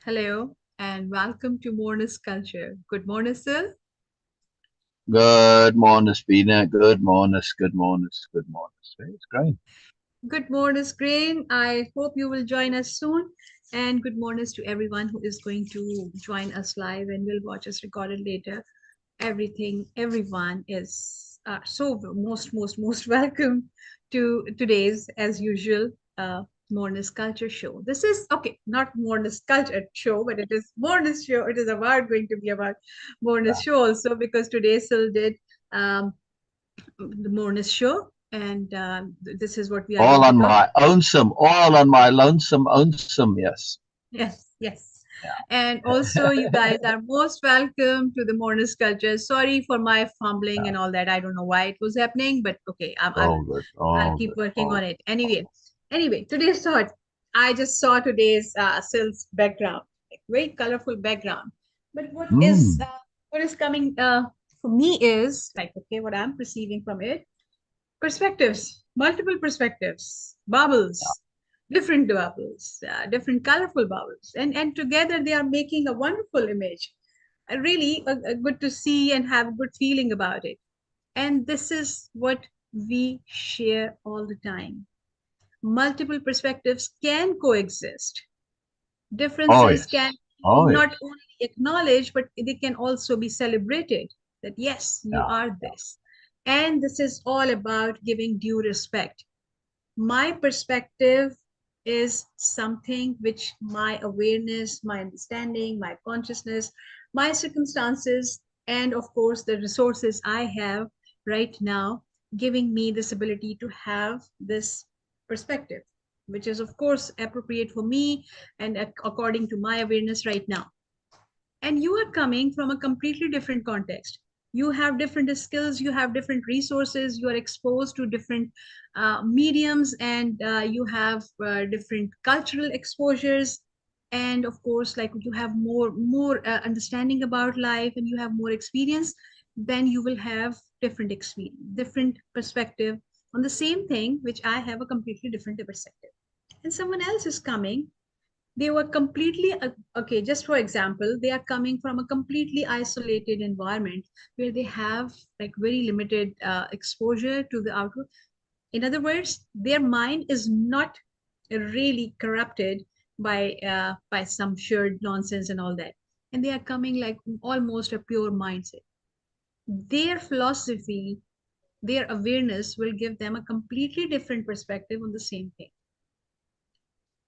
Hello and welcome to Moreness-Culture. Good morning, sir. Good morning, Spina. Good morning, good morning, good morning. It's great. Good morning, Grain. I hope you will join us soon. And good mornings to everyone who is going to join us live and will watch us recorded later. Everyone is so most welcome to today's, as usual, Moreness-Culture show. This is okay, not Moreness-Culture show, but it is Moreness show. It is going to be about Moreness show also because today Sil did um, the Moreness show, and this is what we are All going to on talk. my lonesome, all on my lonesome. Yes. Yes, yes. And also, you guys are most welcome to the Moreness-Culture. Sorry for my fumbling Yeah. and all that. I don't know why it was happening, but okay, All good, I'll all keep good, working all on it. Anyway, today's thought. I just saw today's Sil's background, like very colorful background. But good. what is coming for me is like okay, what I'm perceiving from it perspectives, multiple perspectives, bubbles, different bubbles, different colorful bubbles, and together they are making a wonderful image. Really good to see and have a good feeling about it. And this is what we share all the time. Multiple perspectives can coexist. Oh Differences can yes, be oh not yes. only acknowledged, but they can also be celebrated. That yes, you Yeah, are this. And this is all about giving due respect. My perspective is something which my awareness, my understanding, my consciousness, my circumstances, and of course the resources I have right now giving me this ability to have this perspective, which is of course appropriate for me and according to my awareness right now. And you are coming from a completely different context. You have different skills, you have different resources, you are exposed to different mediums, and you have different cultural exposures, and of course like you have more understanding about life and you have more experience. Then you will have different experience, different perspective on the same thing, which I have a completely different perspective. And someone else is coming, they were completely okay, just for example, they are coming from a completely isolated environment where they have like very limited exposure to the outward. In other words, their mind is not really corrupted by some shared nonsense and all that, and they are coming like almost a pure mindset. Their philosophy, their awareness will give them a completely different perspective on the same thing.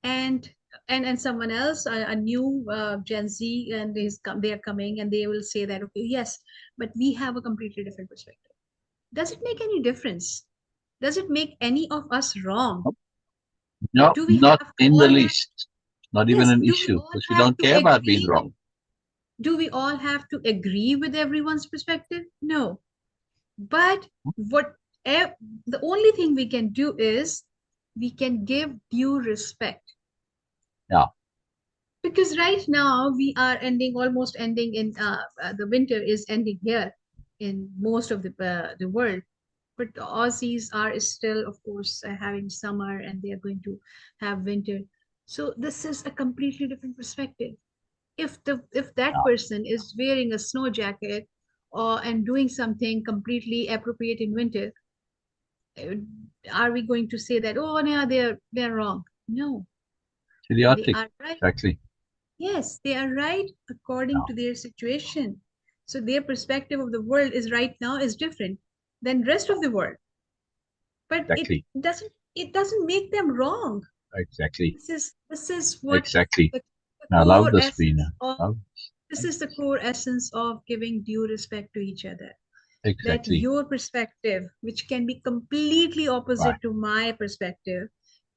And and someone else, a new Gen Z, and they are coming and they will say that okay, yes, but we have a completely different perspective. Does it make any difference? Does it make any of us wrong? no, Do we not have to in the all have, least. Not even yes, an do we issue all because we have don't to care about being agree with, wrong. do we all have to agree with everyone's perspective? No. But what the only thing we can do is we can give due respect, Yeah, because right now we are ending, almost ending in the winter is ending here in most of the world, but the Aussies are still of course having summer and they are going to have winter. So this is a completely different perspective. If that yeah. person is wearing a snow jacket or and doing something completely appropriate in winter, uh, are we going to say that oh no, they're wrong? No, they Idiotic. are right. Exactly. Yes, they are right according Yeah, to their situation. So their perspective of the world is right now is different than rest of the world. But exactly. it doesn't make them wrong. Exactly. This is what Exactly. the I love core the essence Spina. of, Oh, this is the core essence of giving due respect to each other. That exactly. your perspective, which can be completely Right. opposite to my perspective,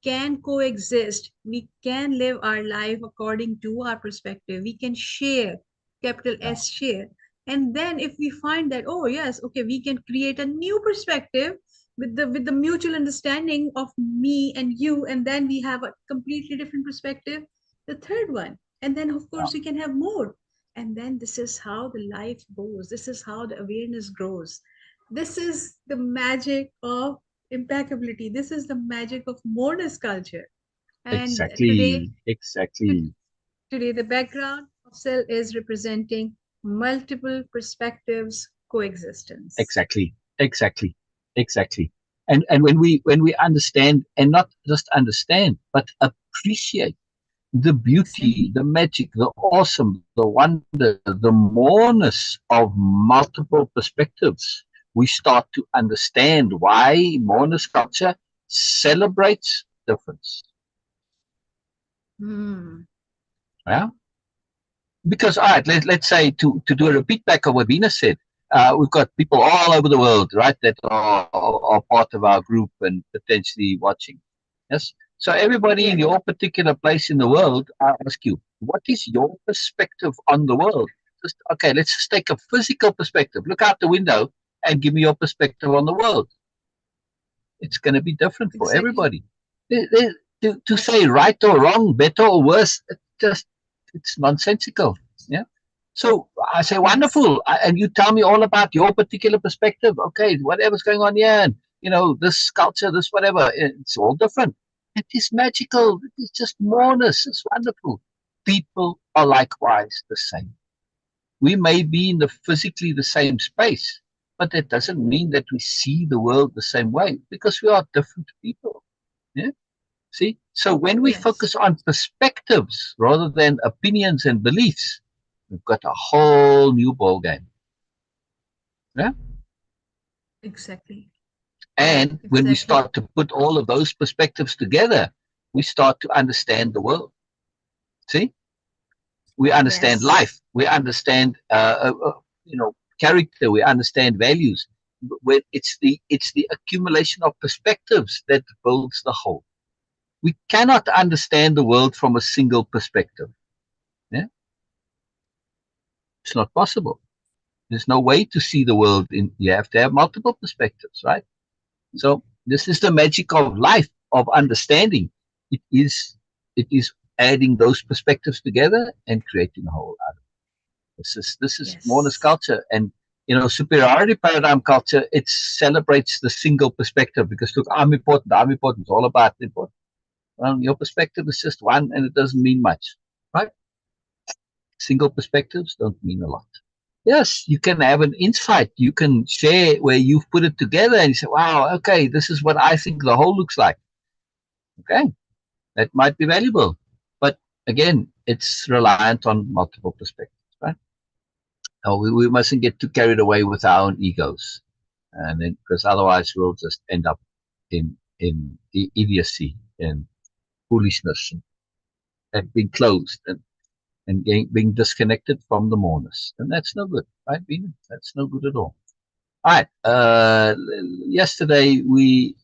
can coexist. We can live our life according to our perspective. We can share, capital Yeah. S, share. And then if we find that, oh yes, okay, we can create a new perspective with the mutual understanding of me and you, and then we have a completely different perspective, the third one. And then of Yeah. course we can have more, and then this is how the life goes. This is how the awareness grows. This is the magic of impeccability. This is the magic of Moreness culture. And today, Exactly. Exactly. Today, the background of cell is representing multiple perspectives coexistence. Exactly, exactly, exactly. And when we understand, and not just understand, but appreciate the beauty, Exactly. the magic, the awesome, the wonder, the moreness of multiple perspectives, we start to understand why Moreness culture celebrates difference. Hmm. Yeah? Because, all right, let's say to do a repeat back of what Venus said, we've got people all over the world, right, that are part of our group and potentially watching. Yes. So everybody in Yes. your particular place in the world, I ask you, what is your perspective on the world? Just okay, let's just take a physical perspective. Look out the window and give me your perspective on the world. It's going to be different for Exactly. everybody. To say right or wrong, better or worse, it's nonsensical. Yeah. So I say, Yes. wonderful, and you tell me all about your particular perspective. Okay, whatever's going on here, and this culture, this whatever, it's all different. It is magical. It is just moreness. It's wonderful. People are likewise the same. We may be in the physically the same space, but that doesn't mean that we see the world the same way because we are different people. Yeah. See, so when we Yes. focus on perspectives rather than opinions and beliefs, we've got a whole new ball game. Yeah? Exactly. And when we Exactly. start to put all of those perspectives together, we start to understand the world. See, we understand Yes. life, we understand, character, we understand values. When it's the accumulation of perspectives that builds the whole. We cannot understand the world from a single perspective. Yeah? It's not possible. There's no way to see the world in. You have to have multiple perspectives, right? So this is the magic of life, of understanding. It is it is adding those perspectives together and creating a whole other. This is Moreness Yes. culture, and superiority paradigm culture. It celebrates the single perspective because look, I'm important. I'm important. It's all about important. Well, your perspective is just one, and it doesn't mean much, right? Single perspectives don't mean a lot. Yes, you can have an insight. You can share where you've put it together and you say, wow, okay, this is what I think the whole looks like. Okay, that might be valuable. But again, it's reliant on multiple perspectives, right? We mustn't get too carried away with our own egos. And then, because otherwise we'll just end up in idiocy and foolishness and being closed and being disconnected from the mourners. And that's no good, right, Bina? That's no good at all. All right. Yesterday we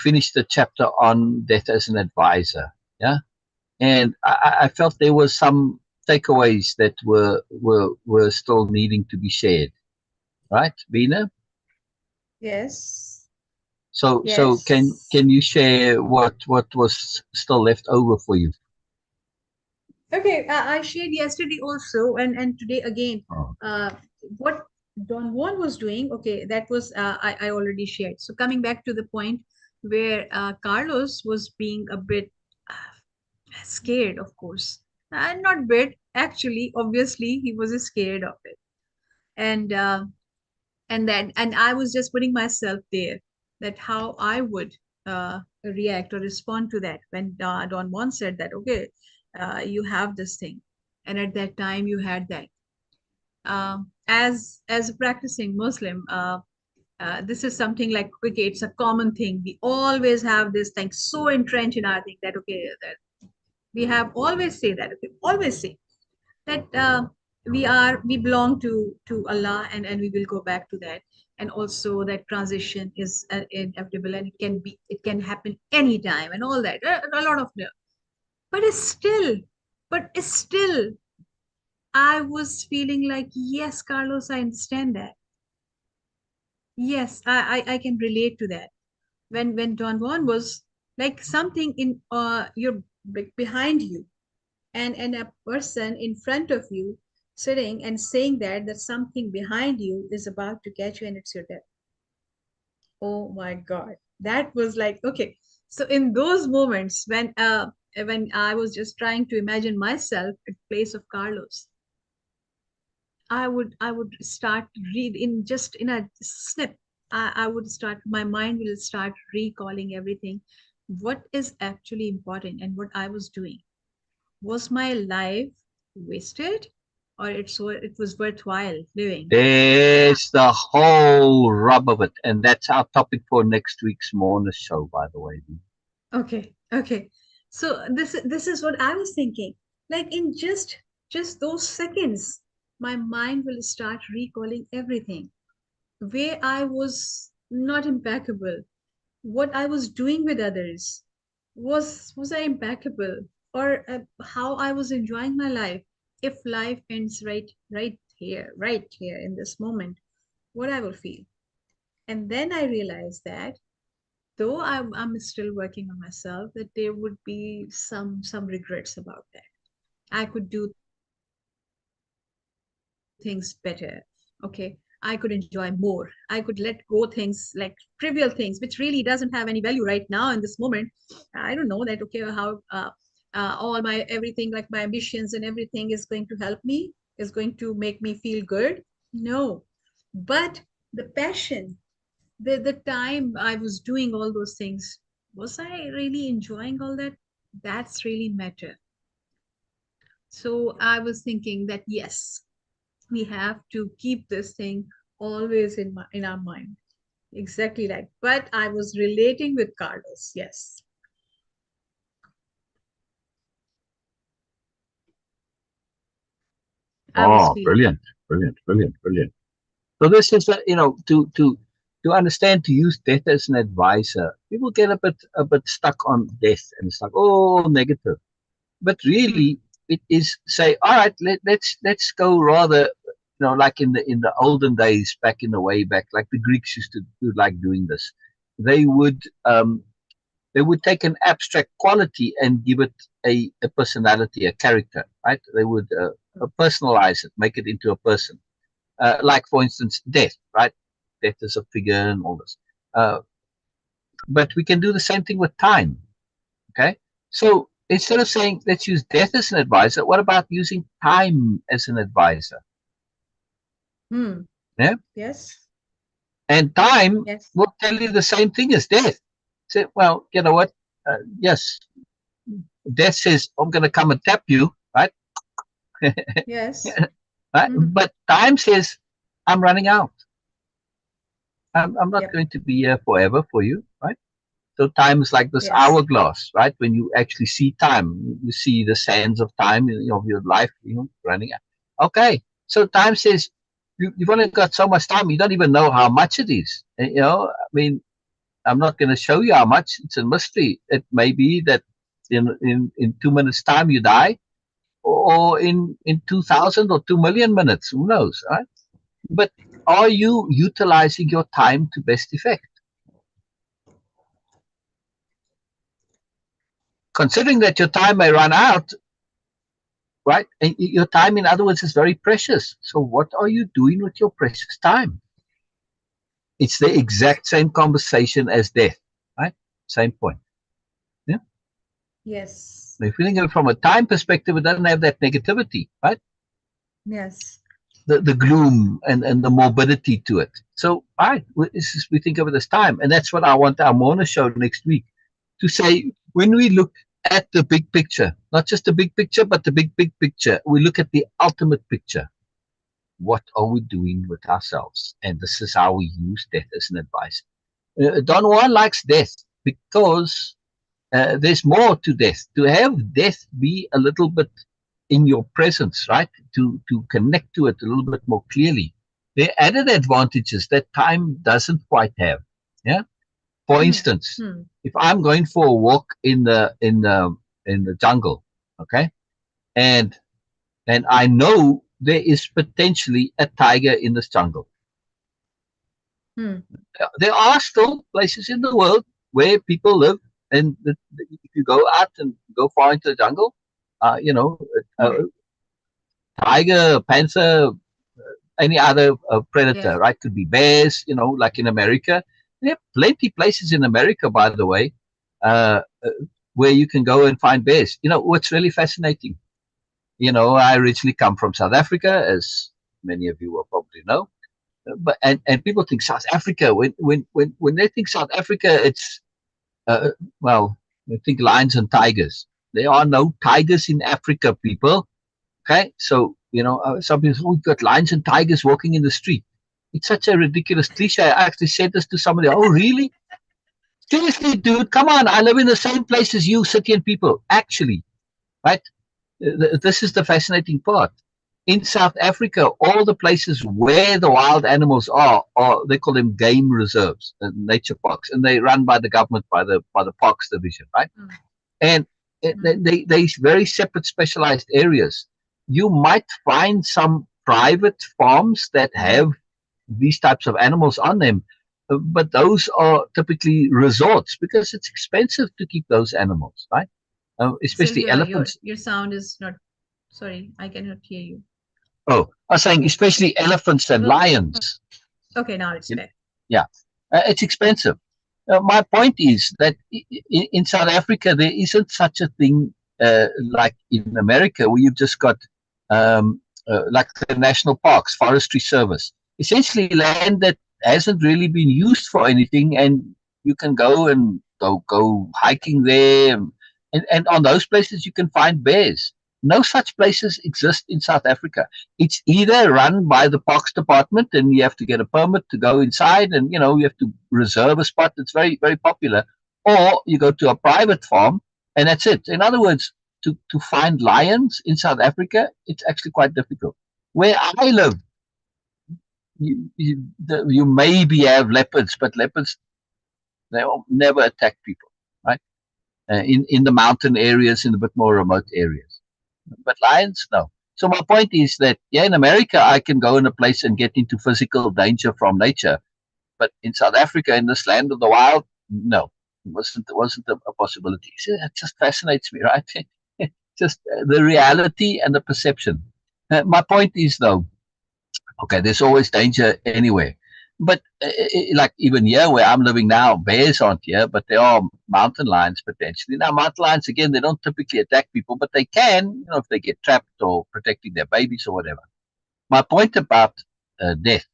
finished the chapter on death as an advisor. Yeah, and I felt there were some takeaways that were still needing to be shared. Right, Bina? Yes. So Yes. can you share what was still left over for you? Okay, I shared yesterday also, and today again. Oh, Uh, what Don Juan was doing, okay, that was I already shared. So coming back to the point where Carlos was being a bit scared, of course, and not bit. Actually, obviously, he was scared of it, and and I was just putting myself there, that how I would react or respond to that when Don Juan said that, okay, you have this thing, and at that time you had that. As a practicing Muslim, this is something like, okay, it's a common thing. We always have this thing so entrenched in our thing that, okay, that we have always say that, okay, always say that we belong to Allah, and we will go back to that, and also that transition is inevitable, and it can happen anytime and all that, a lot of them. But it's still, but it's still, I was feeling like, yes, Carlos, I understand that. Yes, I can relate to that. When Don Juan was like something in your behind you, and a person in front of you sitting and saying that something behind you is about to catch you and it's your death. Oh my god, that was like, okay. So in those moments when when I was just trying to imagine myself at the place of Carlos, I would start read in just in a snip. I would start, my mind will start recalling everything. What is actually important and what I was doing. Was my life wasted, or it was worthwhile living? There's the whole rub of it, and that's our topic for next week's Moreness show, by the way. Okay, okay. So this is what I was thinking. Like in just those seconds, my mind will start recalling everything. Where I was not impeccable, what I was doing with others. Was I impeccable? Or how I was enjoying my life? If life ends right here in this moment, what I will feel. And then I realized that though I'm still working on myself, that there would be some regrets about that. I could do things better. Okay, I could enjoy more. I could let go things like trivial things, which really doesn't have any value right now in this moment. I don't know that, okay, how all my everything, like my ambitions and everything is going to help me, is going to make me feel good. No, but the passion, the time I was doing all those things, was I really enjoying all that? That's really matter. So I was thinking that yes, we have to keep this thing always in our mind. Exactly like. But I was relating with Carlos. Yes, I was Oh, feeling. brilliant, brilliant, brilliant, brilliant. So this is, to understand, to use death as an advisor. People get a bit stuck on death, and it's like, oh, negative. But Hmm. really, it is say, all right, let's go rather, like in the olden days, back in the way back, like the Greeks used to like doing this. They would um they would take an abstract quality and give it a personality, a character, right? They would personalize it, make it into a person. Like, for instance, death, right? Death is a figure and all this. Uh, but we can do the same thing with time, okay? So instead of saying, let's use death as an advisor, what about using time as an advisor? Hmm. Yeah? Yes. And time Yes. will tell you the same thing as death. Say, well, you know what? Yes, death says, I'm going to come and tap you, right? Yes. Right? Hmm. But time says, I'm running out. I'm not Yep. going to be here forever for you, right? So time is like this Yes. hourglass, right? When you actually see time, you see the sands of time of your life, running out. Okay, so time says you've only got so much time. You don't even know how much it is. I mean, I'm not going to show you how much. It's a mystery. It may be that in 2 minutes time you die, or in 2,000 or 2 million minutes. Who knows, right? But are you utilizing your time to best effect? Considering that your time may run out, right? And your time, in other words, is very precious. So what are you doing with your precious time? It's the exact same conversation as death, right? Same point. Yeah. Yes. If you think of it from a time perspective, it doesn't have that negativity, right? Yes. The gloom and the morbidity to it. So, all right, we think of it as time. And that's what I want our Mona show next week to say, when we look at the big picture, not just the big picture, but the big picture, we look at the ultimate picture. What are we doing with ourselves? And this is how we use death as an advice. Don Juan likes death because there's more to death. To have death be a little bit in your presence, right? To connect to it a little bit more clearly. There are added advantages that time doesn't quite have. Yeah. For Hmm. instance, Hmm. if I'm going for a walk in the jungle, okay, and I know there is potentially a tiger in this jungle. Hmm. There are still places in the world where people live, and if you go out and go far into the jungle, uh, you know, uh, Hmm. tiger, panther, any other predator, Yes. right? Could be bears, like in America. There are plenty places in America, by the way, uh, where you can go and find bears. What's really fascinating, I originally come from South Africa, as many of you will probably know. But and people think South Africa, when they think South Africa, it's well, they think lions and tigers. There are no tigers in Africa, people. Okay, so some people say, oh, we've got lions and tigers walking in the street. It's such a ridiculous cliche. I actually said this to somebody. Oh, really? Seriously, dude, come on. I live in the same place as you, city and people. Actually, right? This is the fascinating part. In South Africa, all the places where the wild animals are they call them game reserves, nature parks, and they run by the government, by the parks division, right? And they very separate, specialized areas. You might find some private farms that have these types of animals on them, but those are typically resorts because it's expensive to keep those animals, right? Especially Sylvia, elephants. your sound is not. Sorry, I cannot hear you. Oh, I was saying especially elephants and lions. Okay, now it's back. Yeah, it's expensive. My point is that in South Africa, there isn't such a thing like in America, where you've just got like the national parks, forestry service, essentially land that hasn't really been used for anything, and you can go and go hiking there, and on those places you can find bears. No such places exist in South Africa. It's either run by the parks department and you have to get a permit to go inside, and you have to reserve a spot. It's very, very popular. Or you go to a private farm and that's it. In other words, to find lions in South Africa, it's actually quite difficult. Where I live, you maybe have leopards, but leopards, they will never attack people, right? In the mountain areas, in a bit more remote areas. But lions, no. So my point is that, yeah, in America, I can go in a place and get into physical danger from nature. But in South Africa, in this land of the wild, no, it wasn't a possibility. So it just fascinates me, right? Just the reality and the perception. My point is, though, okay, there's always danger anywhere. But like even here where I'm living now, bears aren't here, but there are mountain lions potentially. Now, mountain lions, again, they don't typically attack people, but they can, if they get trapped or protecting their babies or whatever. My point about death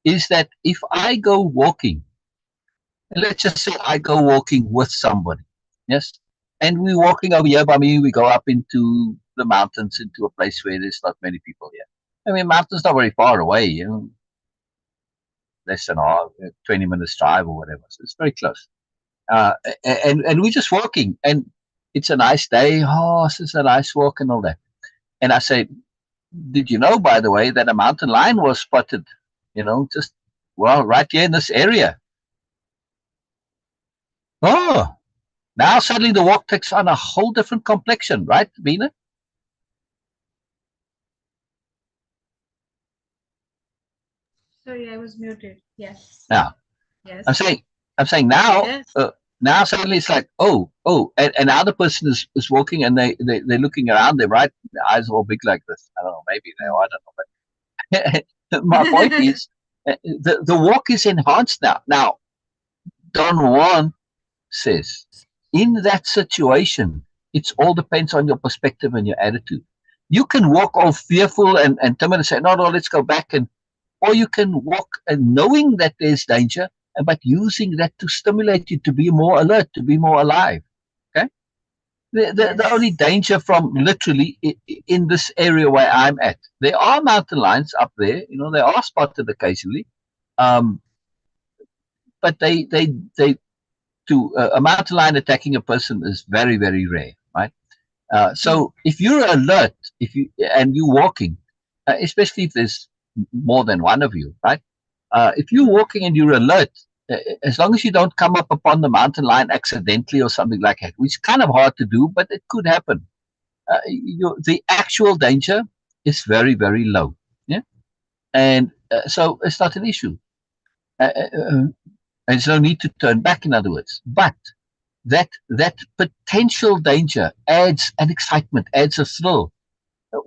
is that if I go walking, let's just say I go walking with somebody, yes, and we're walking over here by me, we go up into the mountains, into a place where there's not many people here. I mean, mountains not very far away, less than 20 minutes drive or whatever. So it's very close. And we're just walking, and it's a nice day. Oh, this is a nice walk and all that. And I say, did you know, by the way, that a mountain lion was spotted, just, right here in this area? Oh, now suddenly the walk takes on a whole different complexion, right, Bina? Sorry, I was muted. Yes. Now, yes. I'm saying now, yes. Now suddenly it's like, and another person is walking, and they're looking around them, right? Their eyes are all big like this. I don't know, maybe they are, I don't know. But my point is, the walk is enhanced now. Now, Don Juan says, in that situation, it all depends on your perspective and your attitude. You can walk all fearful and timid and say, no, let's go back, or you can walk and knowing that there's danger, but using that to stimulate you to be more alert, to be more alive. Okay? The only danger from literally in this area where I'm at, there are mountain lions up there, they are spotted occasionally. But a mountain lion attacking a person is very, very rare, right? So if you're alert, and you're walking, especially if there's more than one of you, right? If you're walking and you're alert, as long as you don't come up upon the mountain lion accidentally or something like that, which is kind of hard to do, but it could happen. The actual danger is very, very low. Yeah, and so it's not an issue. There's no need to turn back, in other words. But that potential danger adds an excitement, adds a thrill,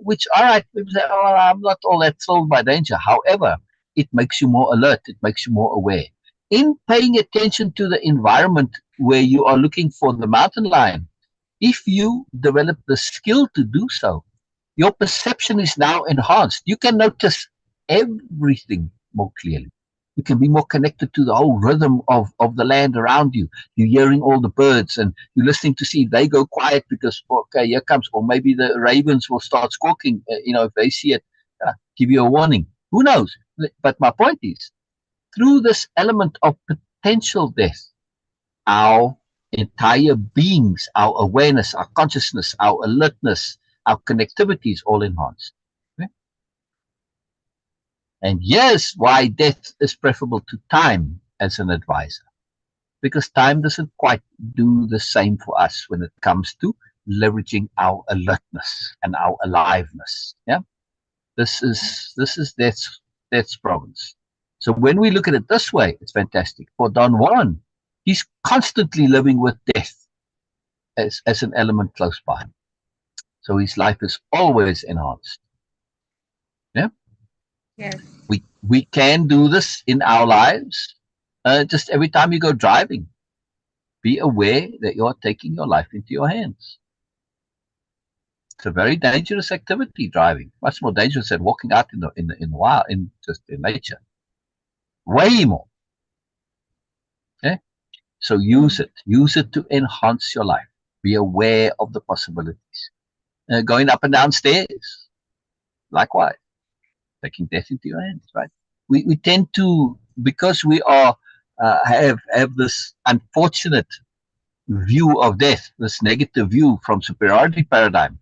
which, all right, people say, oh, I'm not all that thrilled by danger. However, it makes you more alert. It makes you more aware. In paying attention to the environment where you are looking for the mountain lion, if you develop the skill to do so, your perception is now enhanced. You can notice everything more clearly. You can be more connected to the whole rhythm of the land around you. You're hearing all the birds and you're listening to see if they go quiet because, okay, here comes, or maybe the ravens will start squawking, if they see it, give you a warning. Who knows? But my point is, through this element of potential death, our entire beings, our awareness, our consciousness, our alertness, our connectivity is all enhanced. Okay? And here's why death is preferable to time as an advisor. Because time doesn't quite do the same for us when it comes to leveraging our alertness and our aliveness. Yeah, this is death's province. So when we look at it this way, it's fantastic. For Don Juan, he's constantly living with death as an element close by. So his life is always enhanced. Yeah. Yes. We can do this in our lives. Just every time you go driving, be aware that you're taking your life into your hands. It's a very dangerous activity, driving. Much more dangerous than walking out in wild, in nature. Way more. Okay? So use it to enhance your life. Be aware of the possibilities. Going up and down stairs, likewise, taking death into your hands, right? We tend to, because we are have this unfortunate view of death, this negative view from superiority paradigm,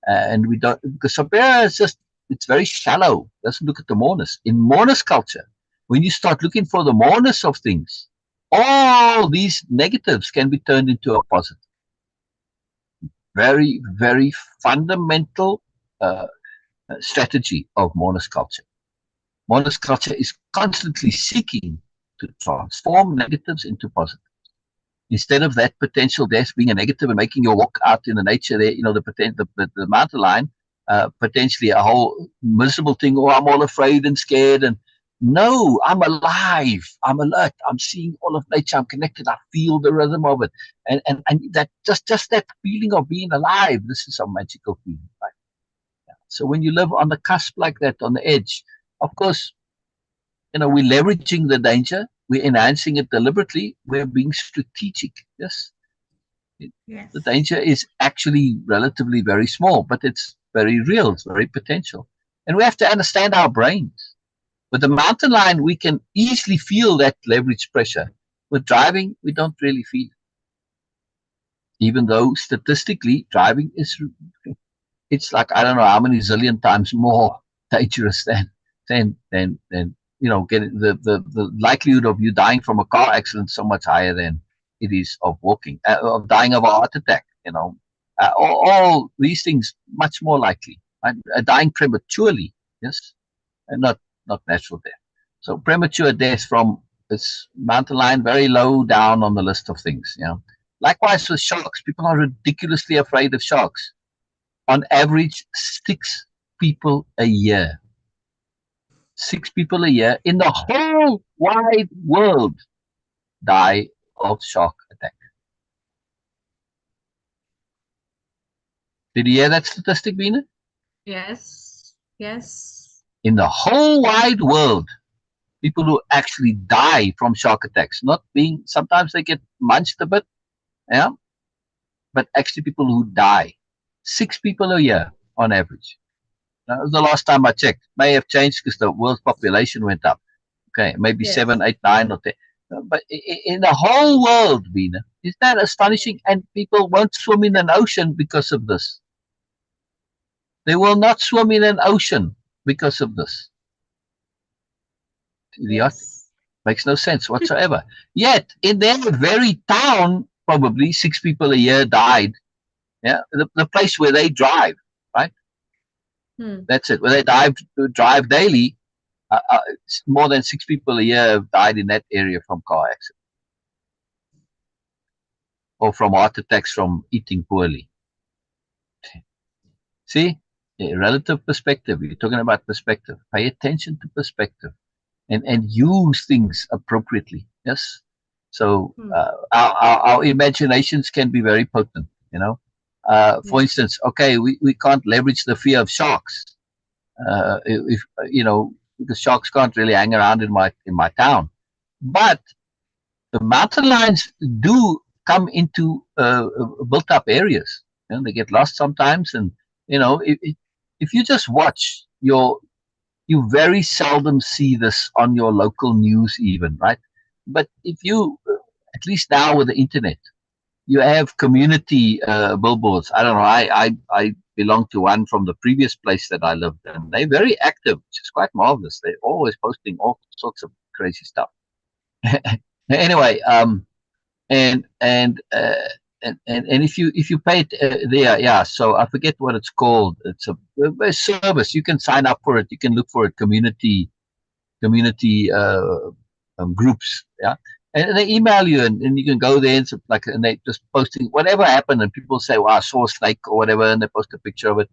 and we don't, because superior is just, it's very shallow, doesn't look at the moreness. In Moreness-Culture, when you start looking for the moreness of things, all these negatives can be turned into a positive. Very, very fundamental strategy of Moreness-Culture. Moreness-Culture is constantly seeking to transform negatives into positives. Instead of that potential death being a negative and making your walk out in the nature there, the mountain line, potentially a whole miserable thing, or I'm all afraid and scared. And no, I'm alive, I'm alert, I'm seeing all of nature, I'm connected, I feel the rhythm of it. And that just that feeling of being alive, this is a magical feeling, right? Yeah. So when you live on the cusp like that, on the edge, of course, we're leveraging the danger, we're enhancing it deliberately, we're being strategic. Yes. Yes. The danger is actually relatively very small, but it's very real, it's very potential. And we have to understand our brains. With the mountain lion, we can easily feel that leverage pressure. With driving, we don't really feel it. Even though statistically, driving is, it's like, I don't know how many zillion times more dangerous than getting the likelihood of you dying from a car accident so much higher than it is of walking, of dying of a heart attack. All these things much more likely. Dying prematurely, yes, and not natural death. So premature death from this mountain lion, very low down on the list of things. Likewise with sharks, people are ridiculously afraid of sharks. On average, 6 people a year. 6 people a year in the whole wide world die of shark attack. Did you hear that statistic, Bina? Yes. Yes. In the whole wide world, people who actually die from shark attacks, not being, sometimes they get munched a bit, yeah, but actually people who die. 6 people a year on average. That was the last time I checked. May have changed because the world's population went up. Okay, maybe Yes. 7, 8, 9 or 10. But in the whole world, Bina, is that astonishing? And people won't swim in an ocean because of this. They will not swim in an ocean because of this. Idiotic. Yes. Makes no sense whatsoever. Yet, in their very town, probably 6 people a year died. Yeah, the place where they drive, right? That's it. Where they drive daily, more than 6 people a year have died in that area from car accidents or from heart attacks from eating poorly. See, relative perspective. You're talking about perspective. Pay attention to perspective and use things appropriately. Yes. So our imaginations can be very potent. For Yeah. instance, okay, we can't leverage the fear of sharks. If because sharks can't really hang around in my town, but the mountain lions do come into built up areas. They get lost sometimes, and if you just watch you very seldom see this on your local news even, right? But if you, at least now with the internet, you have community billboards. I don't know. I belong to one from the previous place that I lived, and they're very active, which is quite marvelous. They're always posting all sorts of crazy stuff. Anyway, and and uh, and if you pay it there, yeah. So I forget what it's called. It's a service. You can sign up for it. You can look for it. Community groups, yeah, and they email you, and you can go there and and they just posting whatever happened, and people say, "Well, I saw a snake or whatever," and they post a picture of it,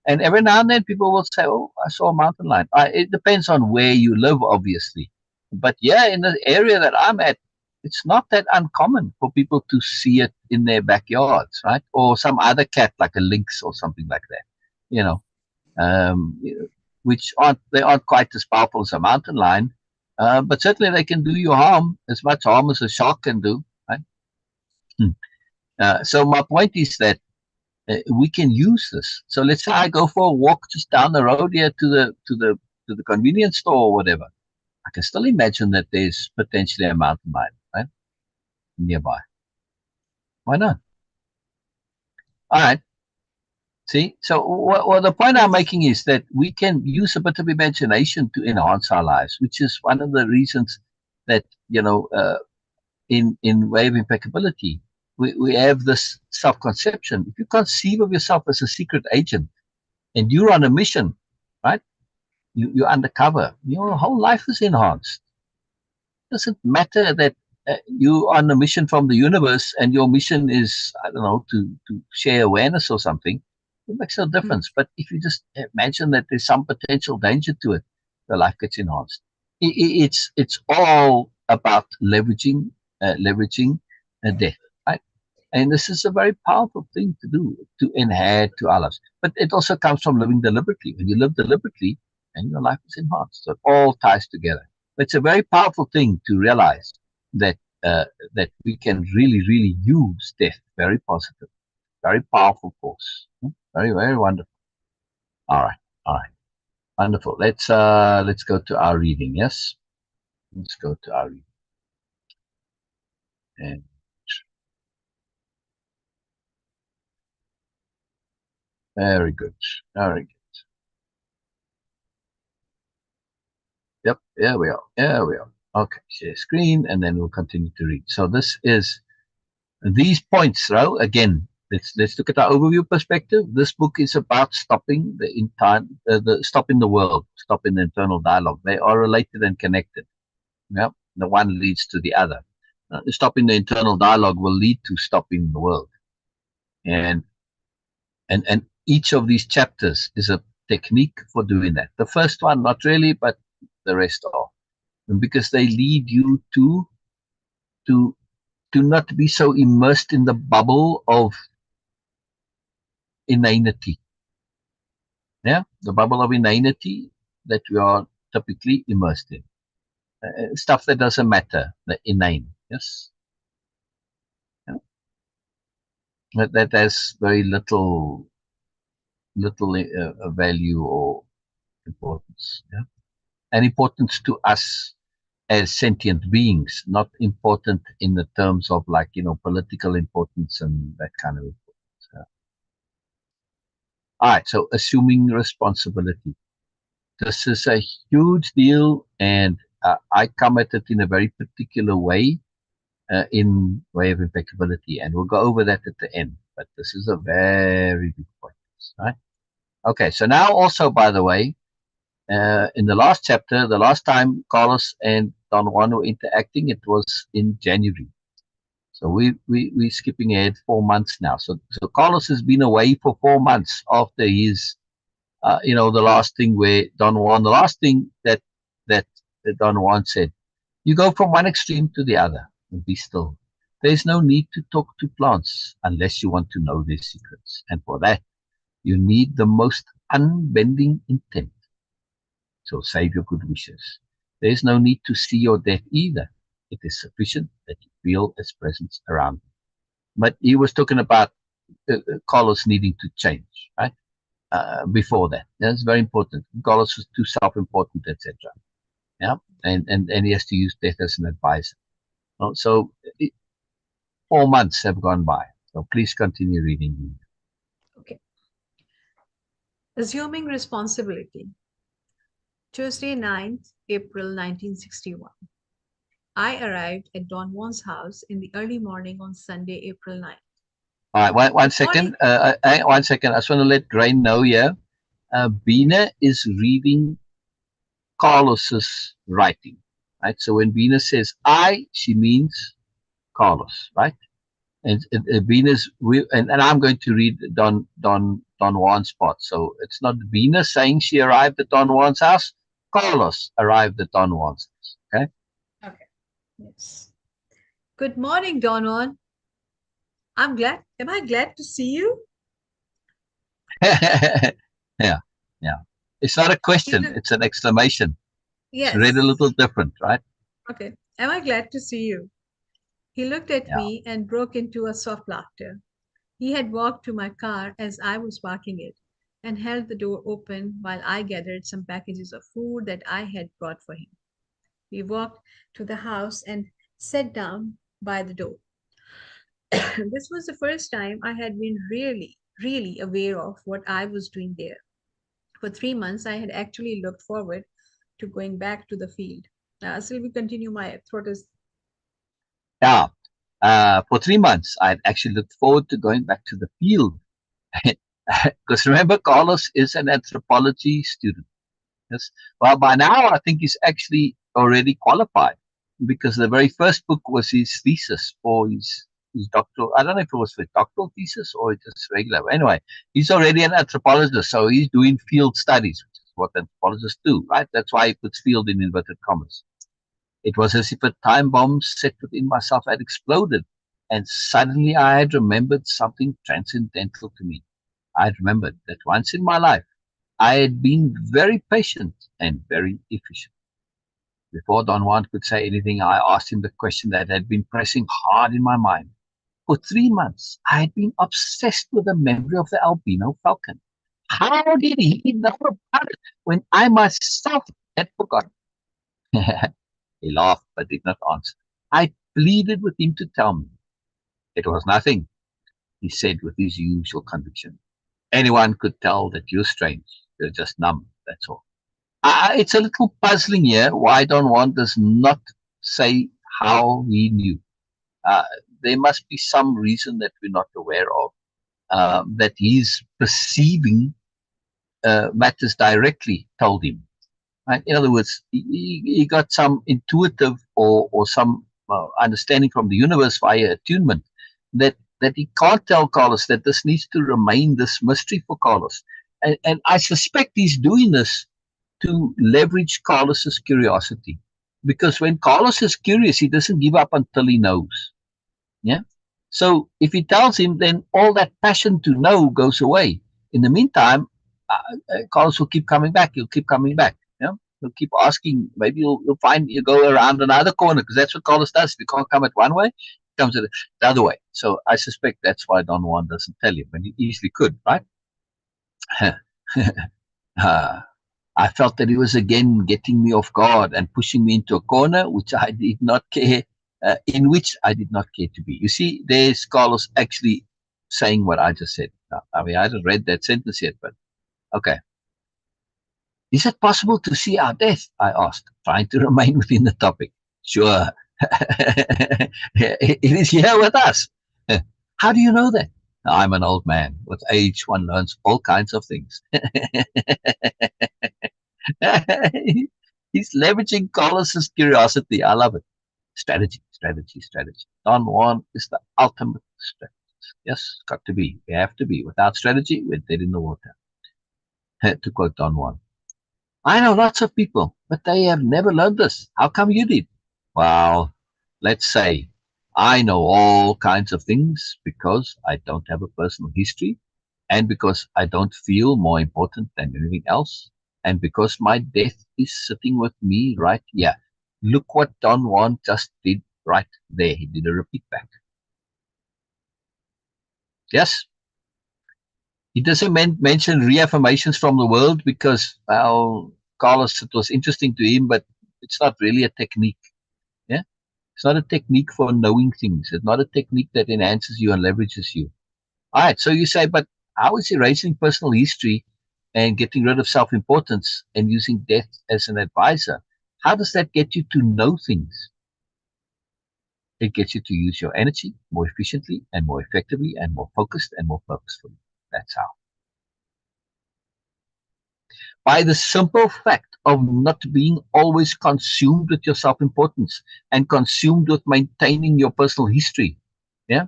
and every now and then people will say, "Oh, I saw a mountain lion." It depends on where you live, obviously, but yeah, in the area that I'm at, it's not that uncommon for people to see it in their backyards, right, or some other cat like a lynx or something like that, you know um, which aren't quite as powerful as a mountain lion, but certainly they can do you harm, as much harm as a shark can do. Right? So my point is that we can use this. So let's say I go for a walk just down the road here to the convenience store or whatever. I can still imagine that there's potentially a mountain lion, right, nearby. Why not? All right. See, so the point I'm Yes. making is that we can use a bit of imagination to enhance our lives, which is one of the reasons that in Way of Impeccability we have this self-conception. If you conceive of yourself as a secret agent and you're on a mission, right? You're undercover. Your whole life is enhanced. Doesn't matter that you're on a mission from the universe and your mission is, I don't know, to share awareness or something. It makes no Mm. difference. But if you just imagine that there's some potential danger to it, your life gets enhanced. It's all about leveraging death, right? And this is a very powerful thing to do, to inherit to others. But it also comes from living deliberately. When you live deliberately, and your life is enhanced. So it all ties together. But it's a very powerful thing to realize that that we can really use death very positive, very powerful force. Very wonderful. All right, all right, wonderful. Let's go to our reading. Yes, let's go to our reading. And very good, very good. Yep, there we are. There we are. Okay, share screen, and then we'll continue to read. So this is these points, right? Again, let's look at our overview perspective. This book is about stopping stopping the world, stopping the internal dialogue. They are related and connected. Yeah, the one leads to the other. Stopping the internal dialogue will lead to stopping the world, and and each of these chapters is a technique for doing that. The first one, not really, but the rest are, and because they lead you to not be so immersed in the bubble of inanity. Yeah, the bubble of inanity that we are typically immersed in. Stuff that doesn't matter, the inane. Yes, yeah. That has very little value or importance. Yeah, and importance to us as sentient beings, not important in the terms of like political importance and that kind of importance. Yeah. All right, so assuming responsibility. This is a huge deal, and I come at it in a very particular way in Way of Impeccability, and we'll go over that at the end. But this is a very big point, right? Okay, so now also, by the way, in the last chapter, the last time Carlos and Don Juan were interacting, it was in January. So we're skipping ahead 4 months now. So Carlos has been away for 4 months after his the last thing where Don Juan, the last thing that Don Juan said, you go from one extreme to the other and be still. There's no need to talk to plants unless you want to know their secrets. And for that, you need the most unbending intent. So save your good wishes. There is no need to see your death either. It is sufficient that you feel its presence around you. But he was talking about Carlos needing to change, right? Before that, that's very important. Carlos was too self-important, etc. Yeah, and he has to use death as an advisor. So 4 months have gone by. So please continue reading. Okay. Assuming responsibility. Tuesday, 9th April 1961. I arrived at Don Juan's house in the early morning on Sunday, April 9th. All right, one second. 1 second. I just want to let Grain know here. Bina is reading Carlos's writing, right? So when Bina says I, she means Carlos, right? And Bina's, and I'm going to read Don Juan's part. So it's not Bina saying she arrived at Don Juan's house. Carlos arrived at Don Juan's house. Okay. Okay. Yes. Good morning, Don Juan. Am I glad to see you? Yeah. It's not a question, it's an exclamation. Yes. It's read a little different, right? Okay. Am I glad to see you? He looked at Yeah. me and broke into a soft laughter. He had walked to my car as I was parking it and held the door open while I gathered some packages of food that I had brought for him. We walked to the house and sat down by the door. This was the first time I had been really aware of what I was doing there. For 3 months, I had actually looked forward to going back to the field. Still, we continue. My throat is. Yeah. For 3 months, I'd actually looked forward to going back to the field. Because remember, Carlos is an anthropology student. Yes. Well, by now, I think he's actually already qualified because the very first book was his thesis for his doctoral. I don't know if it was for doctoral thesis or just regular. Anyway, he's already an anthropologist, so he's doing field studies, which is what anthropologists do, right? That's why he puts field in inverted commas. It was as if a time bomb set within myself had exploded, and suddenly I had remembered something transcendental to me. I had remembered that once in my life, I had been very patient and very efficient. Before Don Juan could say anything, I asked him the question that had been pressing hard in my mind. For 3 months, I had been obsessed with the memory of the albino falcon. How did he know about it when I myself had forgotten? He laughed but did not answer. I pleaded with him to tell me. It was nothing, he said with his usual conviction. Anyone could tell that you're strange. You're just numb, that's all. It's a little puzzling here why Don Juan does not say how he knew. There must be some reason that we're not aware of, that he's perceiving matters directly told him. Right? In other words, he got some intuitive or some understanding from the universe via attunement that he can't tell Carlos, that this needs to remain this mystery for Carlos. And I suspect he's doing this to leverage Carlos's curiosity. Because when Carlos is curious, he doesn't give up until he knows. Yeah. So if he tells him, then all that passion to know goes away. In the meantime, Carlos will keep coming back. He'll keep coming back. Yeah. He'll keep asking. Maybe you'll find you go around another corner, because that's what Carlos does. If you can't come at one way, he comes at the other way. So I suspect that's why Don Juan doesn't tell him, and he easily could, right? I felt that he was again getting me off guard and pushing me into a corner which I did not care, in which I did not care to be. You see, there's Carlos actually saying what I just said. I mean, I haven't read that sentence yet, but okay. Is it possible to see our death? I asked, trying to remain within the topic. Sure. It is here with us. How do you know that? I'm an old man. With age, one learns all kinds of things. He's leveraging Carlos's curiosity. I love it. Strategy. Don Juan is the ultimate strategist. Yes, got to be. We have to be. Without strategy, we're dead in the water. To quote Don Juan. I know lots of people, but they have never learned this. How come you did? Well, let's say I know all kinds of things because I don't have a personal history, and because I don't feel more important than anything else, and because my death is sitting with me right here. Look what Don Juan just did right there. He did a repeat back. Yes, he doesn't mention reaffirmations from the world because, well, Carlos, it was interesting to him, but it's not really a technique. Yeah, it's not a technique for knowing things. It's not a technique that enhances you and leverages you. All right, so you say, but how is erasing personal history and getting rid of self-importance and using death as an advisor? How does that get you to know things? It gets you to use your energy more efficiently and more effectively and more focused and more purposefully. That's how. By the simple fact of not being always consumed with your self-importance and consumed with maintaining your personal history. Yeah.